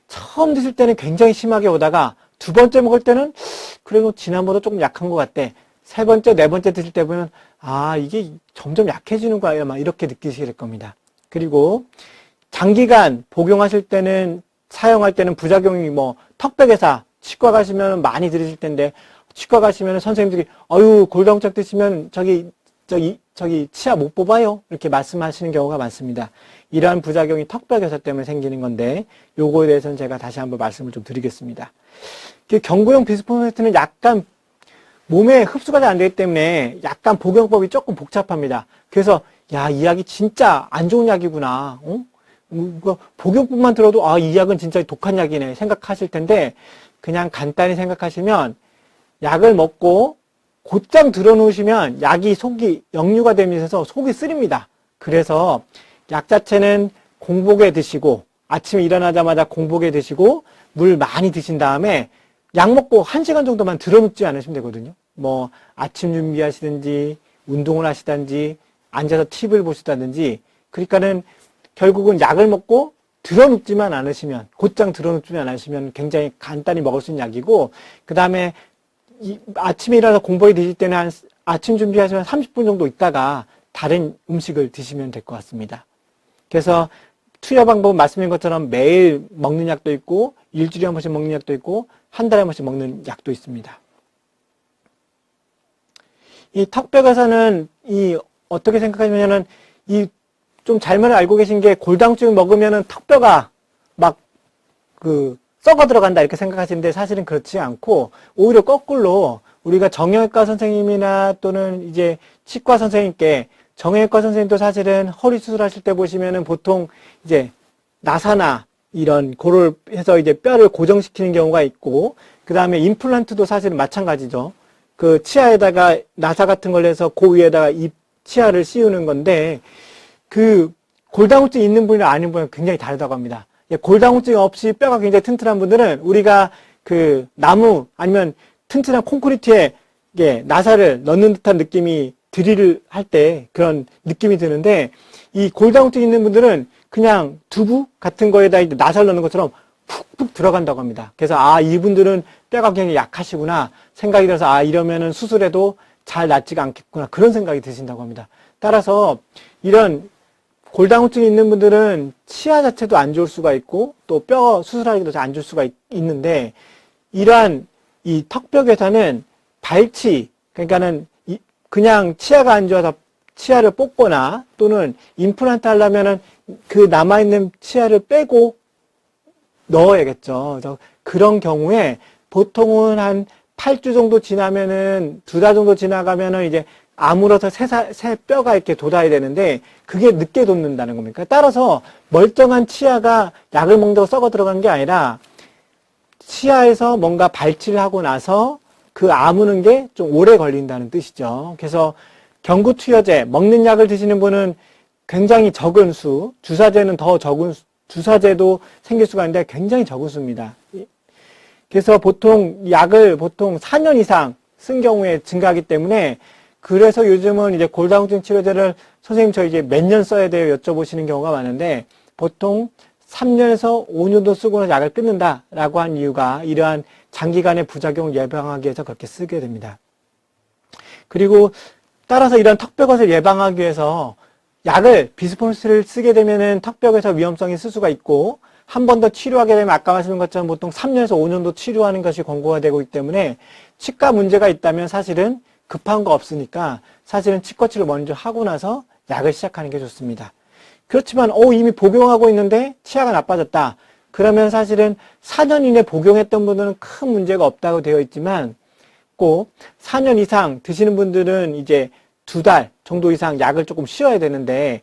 처음 드실 때는 굉장히 심하게 오다가 두 번째 먹을 때는 그래도 지난보다 조금 약한 것 같대. 세 번째, 네 번째 드실 때 보면 아, 이게 점점 약해지는 거예요. 막 이렇게 느끼시게 될 겁니다. 그리고 장기간 복용하실 때는 사용할 때는 부작용이 뭐 턱백에서 치과 가시면 많이 들으실 텐데 치과 가시면 선생님들이 어유 골다공증 드시면 저기 치아 못 뽑아요 이렇게 말씀하시는 경우가 많습니다. 이러한 부작용이 턱벽에서 때문에 생기는 건데 요거에 대해서는 제가 다시 한번 말씀을 좀 드리겠습니다. 경구용 비스포네이트는 약간 몸에 흡수가 잘 안 되기 때문에 약간 복용법이 조금 복잡합니다. 그래서 야, 이 약이 진짜 안 좋은 약이구나. 복용법만 들어도 아, 이 약은 진짜 독한 약이네 생각하실 텐데 그냥 간단히 생각하시면 약을 먹고 곧장 들어놓으시면 약이 속이 역류가 되면서 속이 쓰립니다. 그래서 약 자체는 공복에 드시고 아침에 일어나자마자 공복에 드시고 물 많이 드신 다음에 약 먹고 1시간 정도만 들어눕지 않으시면 되거든요. 뭐 아침 준비하시든지 운동을 하시든지 앉아서 TV를 보시다든지 그러니까는 결국은 약을 먹고 들어눕지만 않으시면 곧장 들어눕지만 않으시면 굉장히 간단히 먹을 수 있는 약이고 그 다음에 아침에 일어나서 공복에 드실 때는 한 아침 준비하시면 30분 정도 있다가 다른 음식을 드시면 될 것 같습니다. 그래서 투여 방법은 말씀드린 것처럼 매일 먹는 약도 있고 일주일에 한 번씩 먹는 약도 있고 한 달에 한 번씩 먹는 약도 있습니다. 이 턱벽에서는 어떻게 생각하냐면은 좀 잘못 알고 계신 게 골다공증 먹으면은 턱뼈가 막 썩어 들어간다 이렇게 생각하시는데 사실은 그렇지 않고 오히려 거꾸로 우리가 정형외과 선생님이나 또는 이제 치과 선생님께 정형외과 선생님도 사실은 허리 수술하실 때 보시면은 보통 이제 나사나 이런 고를 해서 이제 뼈를 고정시키는 경우가 있고 그 다음에 임플란트도 사실은 마찬가지죠. 그 치아에다가 나사 같은 걸 해서 그 위에다가 이 치아를 씌우는 건데 그 골다공증 있는 분이랑 아닌 분은 굉장히 다르다고 합니다. 골다공증 없이 뼈가 굉장히 튼튼한 분들은 우리가 그 나무 아니면 튼튼한 콘크리트에 나사를 넣는 듯한 느낌이 드릴을 할 때 그런 느낌이 드는데 이 골다공증 있는 분들은 그냥 두부 같은 거에다 이제 나사를 넣는 것처럼 푹푹 들어간다고 합니다. 그래서 아, 이분들은 뼈가 굉장히 약하시구나 생각이 들어서 아, 이러면은 수술해도 잘 낫지가 않겠구나 그런 생각이 드신다고 합니다. 따라서 이런 골다공증이 있는 분들은 치아 자체도 안 좋을 수가 있고 또 뼈 수술하기도 안 좋을 수가 있는데 이러한 이 턱벽에서는 발치 그러니까는 그냥 치아가 안 좋아서 치아를 뽑거나 또는 임플란트 하려면은 그 남아있는 치아를 빼고 넣어야겠죠. 그래서 그런 경우에 보통은 한 8주 정도 지나면은 2달 정도 지나가면은 이제 아물어서 새 뼈가 이렇게 돋아야 되는데 그게 늦게 돋는다는 겁니다. 따라서 멀쩡한 치아가 약을 먹는다고 썩어 들어간 게 아니라 치아에서 뭔가 발치를 하고 나서 그 아무는 게 좀 오래 걸린다는 뜻이죠. 그래서 경구투여제 먹는 약을 드시는 분은 굉장히 적은 수, 주사제는 더 적은 수, 주사제도 생길 수가 있는데 굉장히 적은 수입니다. 그래서 약을 보통 4년 이상 쓴 경우에 증가하기 때문에 그래서 요즘은 이제 골다공증 치료제를 선생님 저 이제 몇 년 써야 돼요 여쭤보시는 경우가 많은데 보통 3년에서 5년도 쓰고 나서 약을 끊는다라고 한 이유가 이러한 장기간의 부작용을 예방하기 위해서 그렇게 쓰게 됩니다. 그리고 따라서 이런 턱벽옷을 예방하기 위해서 약을 비스포네이트를 쓰게 되면은 턱벽에서 위험성이 있을 수가 있고 한 번 더 치료하게 되면 아까 말씀드린 것처럼 보통 3년에서 5년도 치료하는 것이 권고가 되고 있기 때문에 치과 문제가 있다면 사실은 급한 거 없으니까 사실은 치과 치료 먼저 하고 나서 약을 시작하는 게 좋습니다. 그렇지만 이미 복용하고 있는데 치아가 나빠졌다. 그러면 사실은 4년 이내 복용했던 분들은 큰 문제가 없다고 되어 있지만 맞고 4년 이상 드시는 분들은 이제 2달 정도 이상 약을 조금 쉬어야 되는데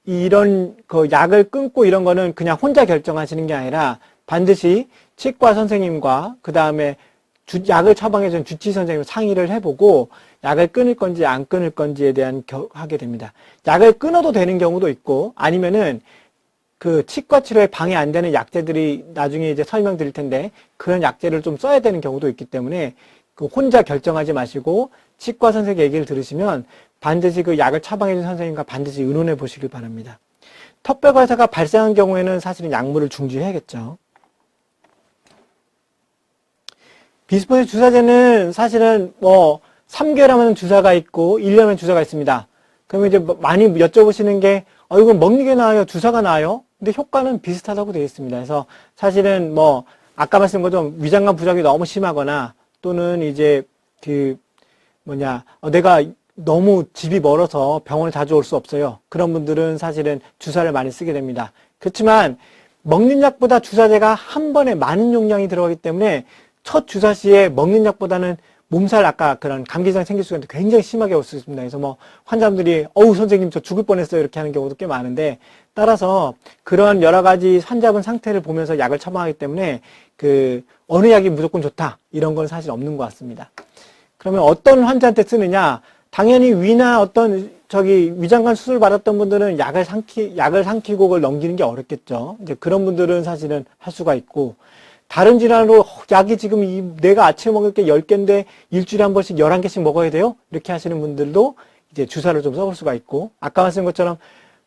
이런 그 약을 끊고 이런 거는 그냥 혼자 결정하시는 게 아니라 반드시 치과 선생님과 그 다음에 약을 처방해준 주치 선생님 상의를 해보고 약을 끊을 건지 안 끊을 건지에 대한 하게 됩니다. 약을 끊어도 되는 경우도 있고 아니면은 그 치과 치료에 방해 안 되는 약제들이 나중에 이제 설명드릴 텐데 그런 약제를 좀 써야 되는 경우도 있기 때문에 그 혼자 결정하지 마시고 치과 선생님 얘기를 들으시면 반드시 그 약을 처방해준 선생님과 반드시 의논해 보시길 바랍니다. 턱뼈과사가 발생한 경우에는 사실은 약물을 중지해야겠죠. 비스포닌 주사제는 사실은 뭐 3개월 하면 주사가 있고 1년은 주사가 있습니다. 그러면 이제 많이 여쭤보시는 게 이건 먹는 게 나아요? 주사가 나아요? 근데 효과는 비슷하다고 되어 있습니다. 그래서 사실은 뭐 아까 말씀드린 것처럼 위장관 부작용이 너무 심하거나 또는 이제 내가 너무 집이 멀어서 병원에 자주 올 수 없어요. 그런 분들은 사실은 주사를 많이 쓰게 됩니다. 그렇지만 먹는 약보다 주사제가 한 번에 많은 용량이 들어가기 때문에 첫 주사 시에 먹는 약보다는 몸살 아까 그런 감기증이 생길 수가 있는데 굉장히 심하게 올 수 있습니다. 그래서 뭐 환자분들이 선생님 저 죽을 뻔했어요 이렇게 하는 경우도 꽤 많은데 따라서 그런 여러 가지 환자분 상태를 보면서 약을 처방하기 때문에 그 어느 약이 무조건 좋다 이런 건 사실 없는 것 같습니다. 그러면 어떤 환자한테 쓰느냐? 당연히 위나 어떤 위장관 수술 받았던 분들은 약을 삼키고 그걸 넘기는 게 어렵겠죠. 이제 그런 분들은 사실은 할 수가 있고 다른 질환으로 약이 지금 내가 아침에 먹을 게 10개인데 일주일에 한 번씩 11개씩 먹어야 돼요? 이렇게 하시는 분들도 이제 주사를 좀 써볼 수가 있고 아까 말씀드린 것처럼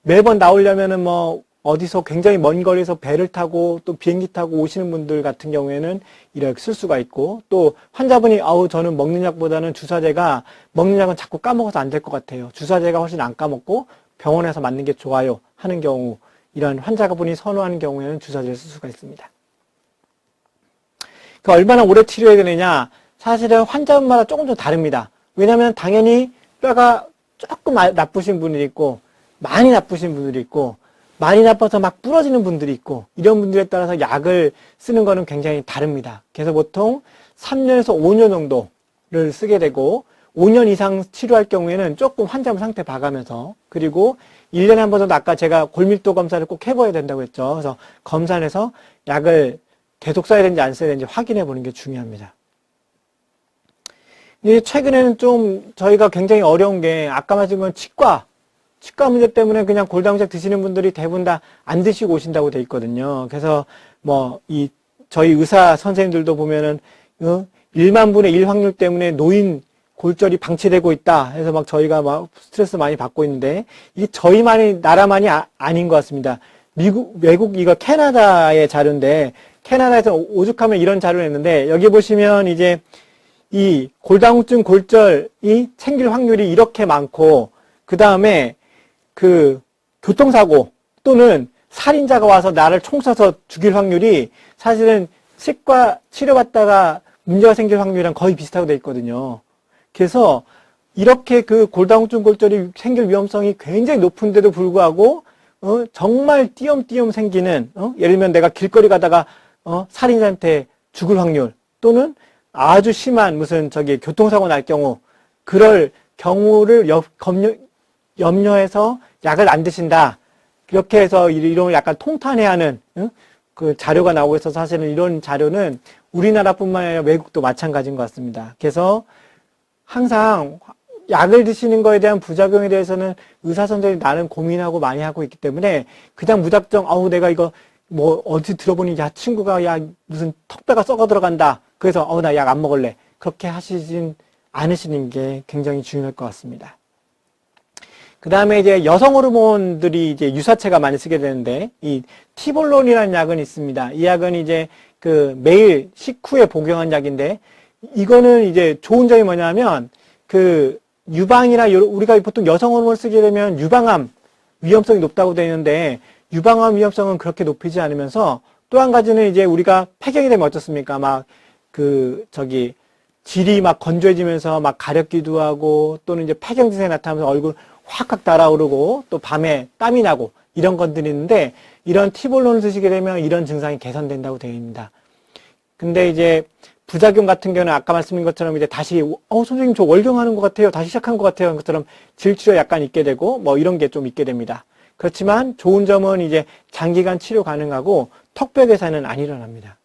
매번 나오려면은 뭐 어디서 굉장히 먼 거리에서 배를 타고 또 비행기 타고 오시는 분들 같은 경우에는 이렇게 쓸 수가 있고 또 환자분이 저는 먹는 약보다는 주사제가 먹는 약은 자꾸 까먹어서 안 될 것 같아요. 주사제가 훨씬 안 까먹고 병원에서 맞는 게 좋아요 하는 경우 이런 환자분이 선호하는 경우에는 주사제를 쓸 수가 있습니다. 얼마나 오래 치료해야 되느냐 사실은 환자분마다 조금 좀 다릅니다. 왜냐하면 당연히 뼈가 조금 나쁘신 분들이 있고 많이 나쁘신 분들이 있고 많이 나빠서 막 부러지는 분들이 있고 이런 분들에 따라서 약을 쓰는 거는 굉장히 다릅니다. 그래서 보통 3년에서 5년 정도를 쓰게 되고 5년 이상 치료할 경우에는 조금 환자분 상태 봐가면서 그리고 1년에 한 번 정도 아까 제가 골밀도 검사를 꼭 해봐야 된다고 했죠. 그래서 검사를 해서 약을 계속 써야 되는지 안 써야 되는지 확인해 보는 게 중요합니다. 최근에는 좀 저희가 굉장히 어려운 게 아까 말씀드린 건 치과 문제 때문에 그냥 골다공증 드시는 분들이 대부분 다 안 드시고 오신다고 돼 있거든요. 그래서 저희 의사 선생님들도 보면은 1만 분의 1 확률 때문에 노인 골절이 방치되고 있다 해서 막 저희가 막 스트레스 많이 받고 있는데 이게 나라만이 아닌 것 같습니다. 외국 이거 캐나다의 자료인데 캐나다에서 오죽하면 이런 자료를 냈는데 여기 보시면 이제 이 골다공증 골절이 생길 확률이 이렇게 많고 그 다음에 그 교통사고 또는 살인자가 와서 나를 총 쏴서 죽일 확률이 사실은 치과 치료받다가 문제가 생길 확률이랑 거의 비슷하게 돼 있거든요. 그래서 이렇게 그 골다공증 골절이 생길 위험성이 굉장히 높은데도 불구하고 정말 띄엄띄엄 생기는 예를 들면 내가 길거리 가다가 살인자한테 죽을 확률 또는 아주 심한 교통사고 날 경우 그럴 경우를 염려해서 약을 안 드신다. 이렇게 해서 이런 약간 통탄해야 하는 그 자료가 나오고 있어서 사실은 이런 자료는 우리나라뿐만 아니라 외국도 마찬가지인 것 같습니다. 그래서 항상 약을 드시는 거에 대한 부작용에 대해서는 의사 선생님이 나는 고민하고 많이 하고 있기 때문에 그냥 무작정 내가 이거 어디 들어보니 친구가 무슨 턱뼈가 썩어 들어간다. 그래서 나 약 안 먹을래. 그렇게 하시진 않으시는 게 굉장히 중요할 것 같습니다. 그 다음에 이제 여성 호르몬들이 이제 유사체가 많이 쓰게 되는데 이 티볼론이라는 약은 있습니다. 이 약은 이제 매일 식후에 복용한 약인데 이거는 이제 좋은 점이 뭐냐면 유방이나 우리가 보통 여성 호르몬을 쓰게 되면 유방암 위험성이 높다고 되어 있는데 유방암 위험성은 그렇게 높이지 않으면서 또 한 가지는 이제 우리가 폐경이 되면 어떻습니까? 질이 건조해지면서 가렵기도 하고 또는 이제 폐경 증상이 나타나면서 얼굴 확 달아오르고 또 밤에 땀이 나고 이런 것들이 있는데 이런 티볼론을 드시게 되면 이런 증상이 개선된다고 되어 있습니다. 근데 이제 부작용 같은 경우는 아까 말씀드린 것처럼 이제 다시 선생님 저 월경하는 것 같아요. 다시 시작한 것 같아요. 것처럼 질주가 약간 있게 되고 뭐 이런 게 좀 있게 됩니다. 그렇지만 좋은 점은 이제 장기간 치료 가능하고 턱뼈 괴사는 안 일어납니다.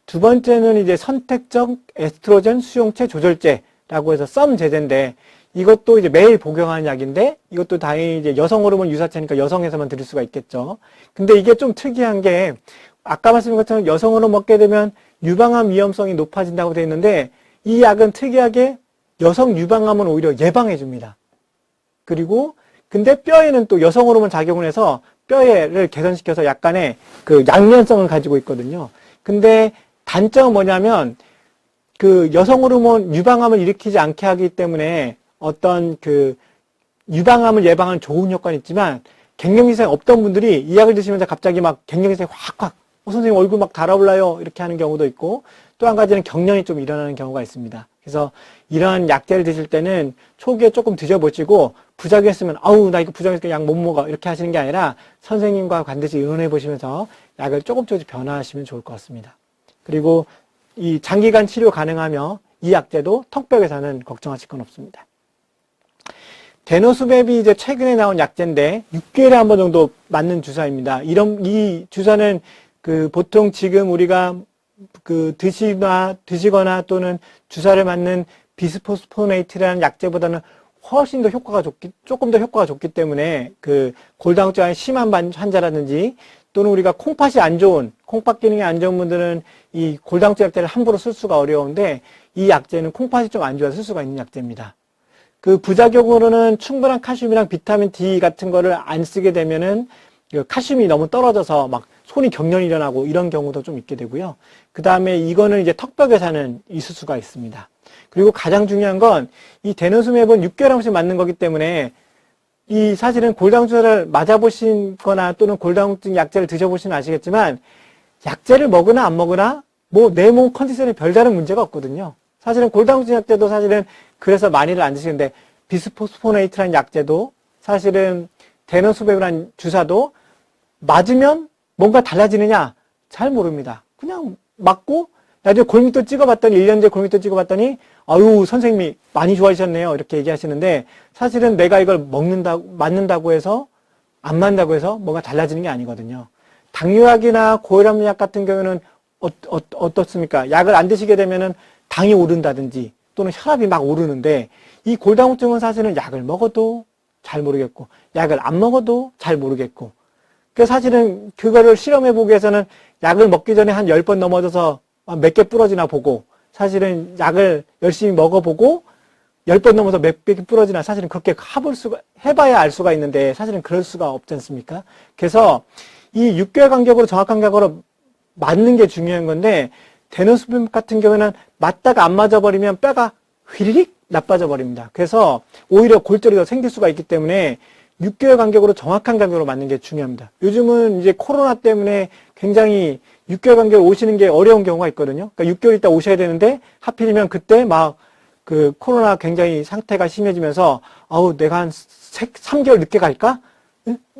두 번째는 이제 선택적 에스트로겐 수용체 조절제라고 해서 썸 제제인데 이것도 이제 매일 복용하는 약인데 이것도 다행히 이제 여성 호르몬 유사체니까 여성에서만 들을 수가 있겠죠. 근데 이게 좀 특이한 게 아까 말씀드린 것처럼 여성 호르몬 먹게 되면 유방암 위험성이 높아진다고 되어 있는데 이 약은 특이하게 여성 유방암은 오히려 예방해 줍니다. 그리고 근데 뼈에는 또 여성 호르몬 작용을 해서 뼈를 개선시켜서 약간의 그 양면성을 가지고 있거든요. 근데 단점은 뭐냐면 그 여성 호르몬 유방암을 일으키지 않게 하기 때문에 어떤 그 유방암을 예방하는 좋은 효과는 있지만 갱년기증이 없던 분들이 이 약을 드시면서 갑자기 막 갱년기증이 확 선생님 얼굴 막 달아올라요 이렇게 하는 경우도 있고 또 한 가지는 경련이 좀 일어나는 경우가 있습니다. 그래서 이런 약제를 드실 때는 초기에 조금 드셔보시고 부작용했으면 아우 나 이거 부작용했으니까 약 못 먹어 이렇게 하시는 게 아니라 선생님과 반드시 의논해 보시면서 약을 조금씩 변화하시면 좋을 것 같습니다. 그리고 이 장기간 치료 가능하며 이 약제도 턱뼈 괴사는 걱정하실 건 없습니다. 데노스맵이 이제 최근에 나온 약제인데 6개월에 한 번 정도 맞는 주사입니다. 이 주사는 그 보통 지금 우리가 그 드시거나 또는 주사를 맞는 비스포스포네이트라는 약제보다는 훨씬 더 조금 더 효과가 좋기 때문에 그 골다공증이 심한 환자라든지 또는 우리가 콩팥이 안 좋은, 콩팥 기능이 안 좋은 분들은 이 골다공증 약제를 함부로 쓸 수가 어려운데 이 약제는 콩팥이 좀 안 좋아서 쓸 수가 있는 약제입니다. 그 부작용으로는 충분한 칼슘이랑 비타민 D 같은 거를 안 쓰게 되면은 칼슘이 너무 떨어져서 막 손이 경련이 일어나고 이런 경우도 좀 있게 되고요. 그 다음에 이거는 이제 턱뼈 괴사는 있을 수가 있습니다. 그리고 가장 중요한 건 이 데노스맵은 6개월에 한 번씩 맞는 거기 때문에 이 사실은 골다공증을 맞아보신 거나 또는 골다공증 약제를 드셔보시면 아시겠지만 약제를 먹으나 안 먹으나 뭐 내 몸 컨디션에 별다른 문제가 없거든요. 사실은 골다공증 약제도 사실은 그래서 많이들 안 드시는데 비스포스포네이트라는 약제도 사실은 데노스맵이라는 주사도 맞으면 뭔가 달라지느냐? 잘 모릅니다. 그냥 맞고 나중에 골밑도 찍어봤더니 1년 전에 골밑도 찍어봤더니 아유 선생님이 많이 좋아지셨네요 이렇게 얘기하시는데 사실은 내가 이걸 맞는다고 해서 안 맞는다고 해서 뭔가 달라지는 게 아니거든요. 당뇨약이나 고혈압약 같은 경우는 어떻습니까? 약을 안 드시게 되면은 당이 오른다든지 또는 혈압이 막 오르는데 이 골다공증은 사실은 약을 먹어도 잘 모르겠고 약을 안 먹어도 잘 모르겠고 그래서 사실은 그거를 실험해보기 위해서는 약을 먹기 전에 한 10번 넘어져서 몇 개 부러지나 보고 사실은 약을 열심히 먹어보고 10번 넘어서 몇 개 부러지나 사실은 그렇게 해봐야 알 수가 있는데 사실은 그럴 수가 없지 않습니까? 그래서 이 6개월 간격으로 정확한 간격으로 맞는 게 중요한 건데 데노스맵 같은 경우에는 맞다가 안 맞아버리면 뼈가 휘리릭 나빠져 버립니다. 그래서 오히려 골절이 더 생길 수가 있기 때문에 6개월 간격으로 정확한 간격으로 맞는 게 중요합니다. 요즘은 이제 코로나 때문에 굉장히 6개월 간격으로 오시는 게 어려운 경우가 있거든요. 그러니까 6개월 있다 오셔야 되는데 하필이면 그때 막 그 코로나 굉장히 상태가 심해지면서 아우 내가 한 3개월 늦게 갈까?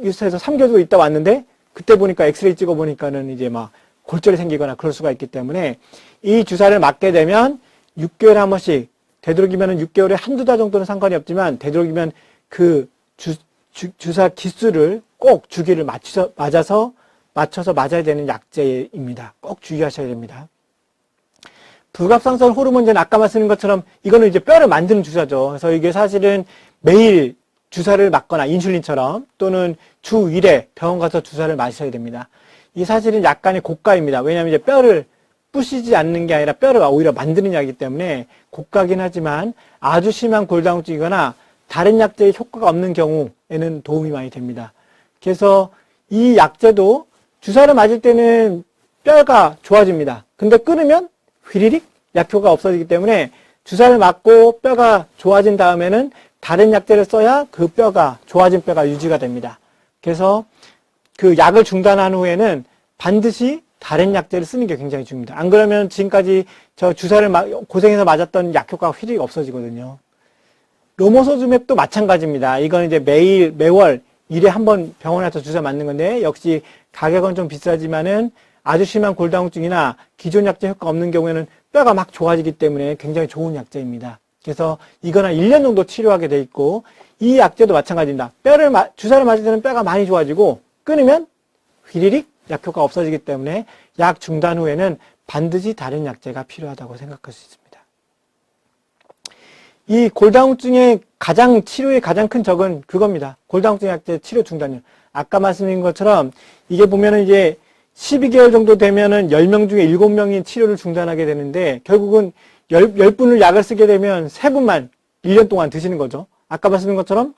유스에서 3개월 있다 왔는데 그때 보니까 엑스레이 찍어 보니까는 이제 막 골절이 생기거나 그럴 수가 있기 때문에 이 주사를 맞게 되면 6개월에 한 번씩 되도록이면 6개월에 한두 달 정도는 상관이 없지만 되도록이면 그 주사 기수를 꼭 주기를 맞춰서 맞아야 되는 약제입니다. 꼭 주의하셔야 됩니다. 부갑상선 호르몬제는 아까 말씀드린 것처럼 이거는 이제 뼈를 만드는 주사죠. 그래서 이게 사실은 매일 주사를 맞거나 인슐린처럼 또는 주 1회 병원 가서 주사를 맞으셔야 됩니다. 이 사실은 약간의 고가입니다. 왜냐하면 이제 뼈를 부시지 않는 게 아니라 뼈를 오히려 만드는 약이기 때문에 고가긴 하지만 아주 심한 골다공증이거나 다른 약제의 효과가 없는 경우에는 도움이 많이 됩니다. 그래서 이 약제도 주사를 맞을 때는 뼈가 좋아집니다. 근데 끊으면 휘리릭 약효가 없어지기 때문에 주사를 맞고 뼈가 좋아진 다음에는 다른 약제를 써야 그 뼈가 좋아진 뼈가 유지가 됩니다. 그래서 그 약을 중단한 후에는 반드시 다른 약제를 쓰는 게 굉장히 중요합니다. 안 그러면 지금까지 저 주사를 고생해서 맞았던 약효과가 휘리릭 없어지거든요. 로모소즈맵도 마찬가지입니다. 이건 이제 매월 1회 한 번 병원에 가서 주사 맞는 건데 역시 가격은 좀 비싸지만은 아주 심한 골다공증이나 기존 약제 효과 없는 경우에는 뼈가 막 좋아지기 때문에 굉장히 좋은 약제입니다. 그래서 이거는 1년 정도 치료하게 돼 있고, 이 약제도 마찬가지입니다. 주사를 맞을 때는 뼈가 많이 좋아지고, 끊으면 휘리릭 약효가 없어지기 때문에 약 중단 후에는 반드시 다른 약제가 필요하다고 생각할 수 있습니다. 이 골다공증의 치료의 가장 큰 적은 그겁니다. 골다공증 약제 치료 중단율. 아까 말씀드린 것처럼 이게 보면은 이제 12개월 정도 되면은 10명 중에 7명이 치료를 중단하게 되는데, 결국은 10분을 약을 쓰게 되면 3분만 1년 동안 드시는 거죠. 아까 말씀드린 것처럼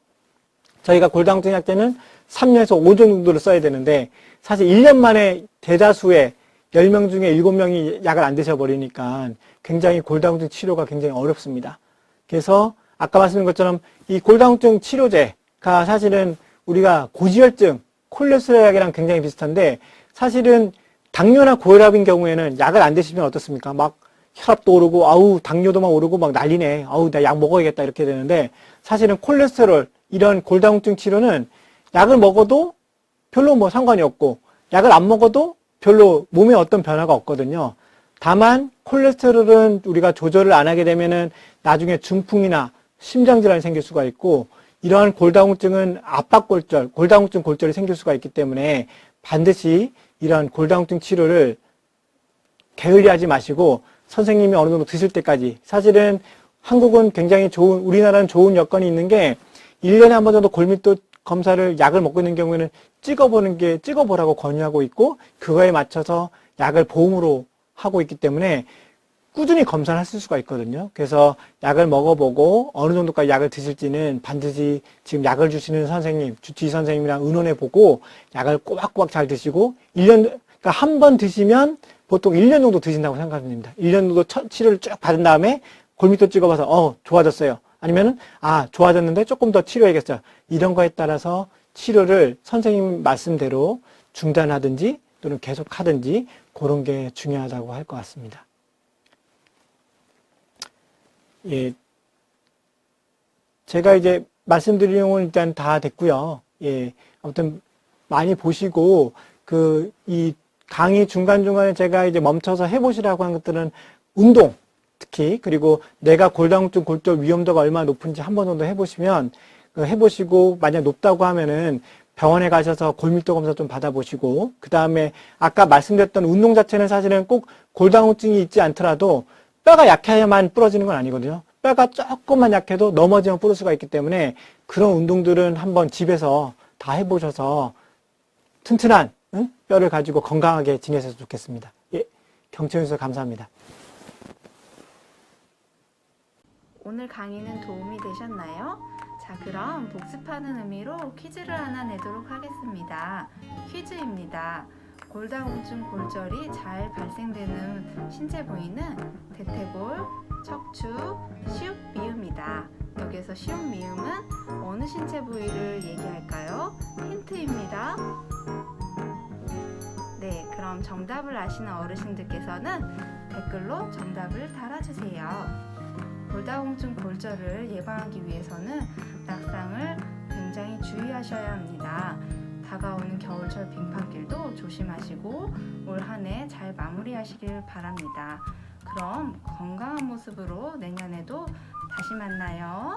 저희가 골다공증 약제는 3년에서 5년 정도를 써야 되는데, 사실 1년 만에 대다수의 10명 중에 7명이 약을 안 드셔버리니까 굉장히 골다공증 치료가 굉장히 어렵습니다. 그래서 아까 말씀드린 것처럼 이 골다공증 치료제가 사실은 우리가 고지혈증, 콜레스테롤 약이랑 굉장히 비슷한데, 사실은 당뇨나 고혈압인 경우에는 약을 안 드시면 어떻습니까? 막 혈압도 오르고, 아우, 당뇨도 막 오르고 막 난리네. 아우, 나 약 먹어야겠다. 이렇게 되는데, 사실은 콜레스테롤, 이런 골다공증 치료는 약을 먹어도 별로 뭐 상관이 없고, 약을 안 먹어도 별로 몸에 어떤 변화가 없거든요. 다만 콜레스테롤은 우리가 조절을 안 하게 되면은 나중에 중풍이나 심장질환이 생길 수가 있고, 이러한 골다공증은 압박골절, 골다공증 골절이 생길 수가 있기 때문에 반드시 이러한 골다공증 치료를 게을리하지 마시고 선생님이 어느 정도 드실 때까지, 사실은 한국은 굉장히 우리나라는 좋은 여건이 있는 게 1년에 한 번 정도 골밀도 검사를 약을 먹고 있는 경우에는 찍어보라고 권유하고 있고, 그거에 맞춰서 약을 보험으로 하고 있기 때문에 꾸준히 검사를 하실 수가 있거든요. 그래서 약을 먹어보고 어느 정도까지 약을 드실지는 반드시 지금 약을 주시는 선생님, 주치의 선생님이랑 의논해 보고 약을 꼬박꼬박 잘 드시고, 그러니까 한 번 드시면 보통 1년 정도 드신다고 생각합니다. 1년 정도 치료를 쭉 받은 다음에 골밀도 찍어봐서 좋아졌어요. 아니면은 좋아졌는데 조금 더 치료해야겠어요. 이런 거에 따라서 치료를 선생님 말씀대로 중단하든지 또는 계속하든지 그런 게 중요하다고 할 것 같습니다. 예, 제가 이제 말씀드린 내용은 일단 다 됐고요. 예, 아무튼 많이 보시고 이 강의 중간중간에 제가 이제 멈춰서 해보시라고 한 것들은 운동, 특히, 그리고 내가 골다공증 골절 위험도가 얼마나 높은지 한 번 정도 해보시면, 해보시고 만약 높다고 하면은 병원에 가셔서 골밀도 검사 좀 받아보시고, 그 다음에 아까 말씀드렸던 운동 자체는 사실은 꼭 골다공증이 있지 않더라도 뼈가 약해야만 부러지는 건 아니거든요. 뼈가 조금만 약해도 넘어지면 부러질 수가 있기 때문에 그런 운동들은 한번 집에서 다 해보셔서 튼튼한 뼈를 가지고 건강하게 지내셨으면 좋겠습니다. 예, 경청해주셔서 감사합니다. 오늘 강의는 도움이 되셨나요? 자, 그럼 복습하는 의미로 퀴즈를 하나 내도록 하겠습니다. 퀴즈입니다. 골다공증 골절이 잘 발생되는 신체 부위는 대퇴골, 척추, 시옷, 미음이다. 여기서 시옷, 미음은 어느 신체 부위를 얘기할까요? 힌트입니다. 네, 그럼 정답을 아시는 어르신들께서는 댓글로 정답을 달아주세요. 골다공증 골절을 예방하기 위해서는 낙상을 굉장히 주의하셔야 합니다. 다가오는 겨울철 빙판길도 조심하시고 올 한 해 잘 마무리하시길 바랍니다. 그럼 건강한 모습으로 내년에도 다시 만나요.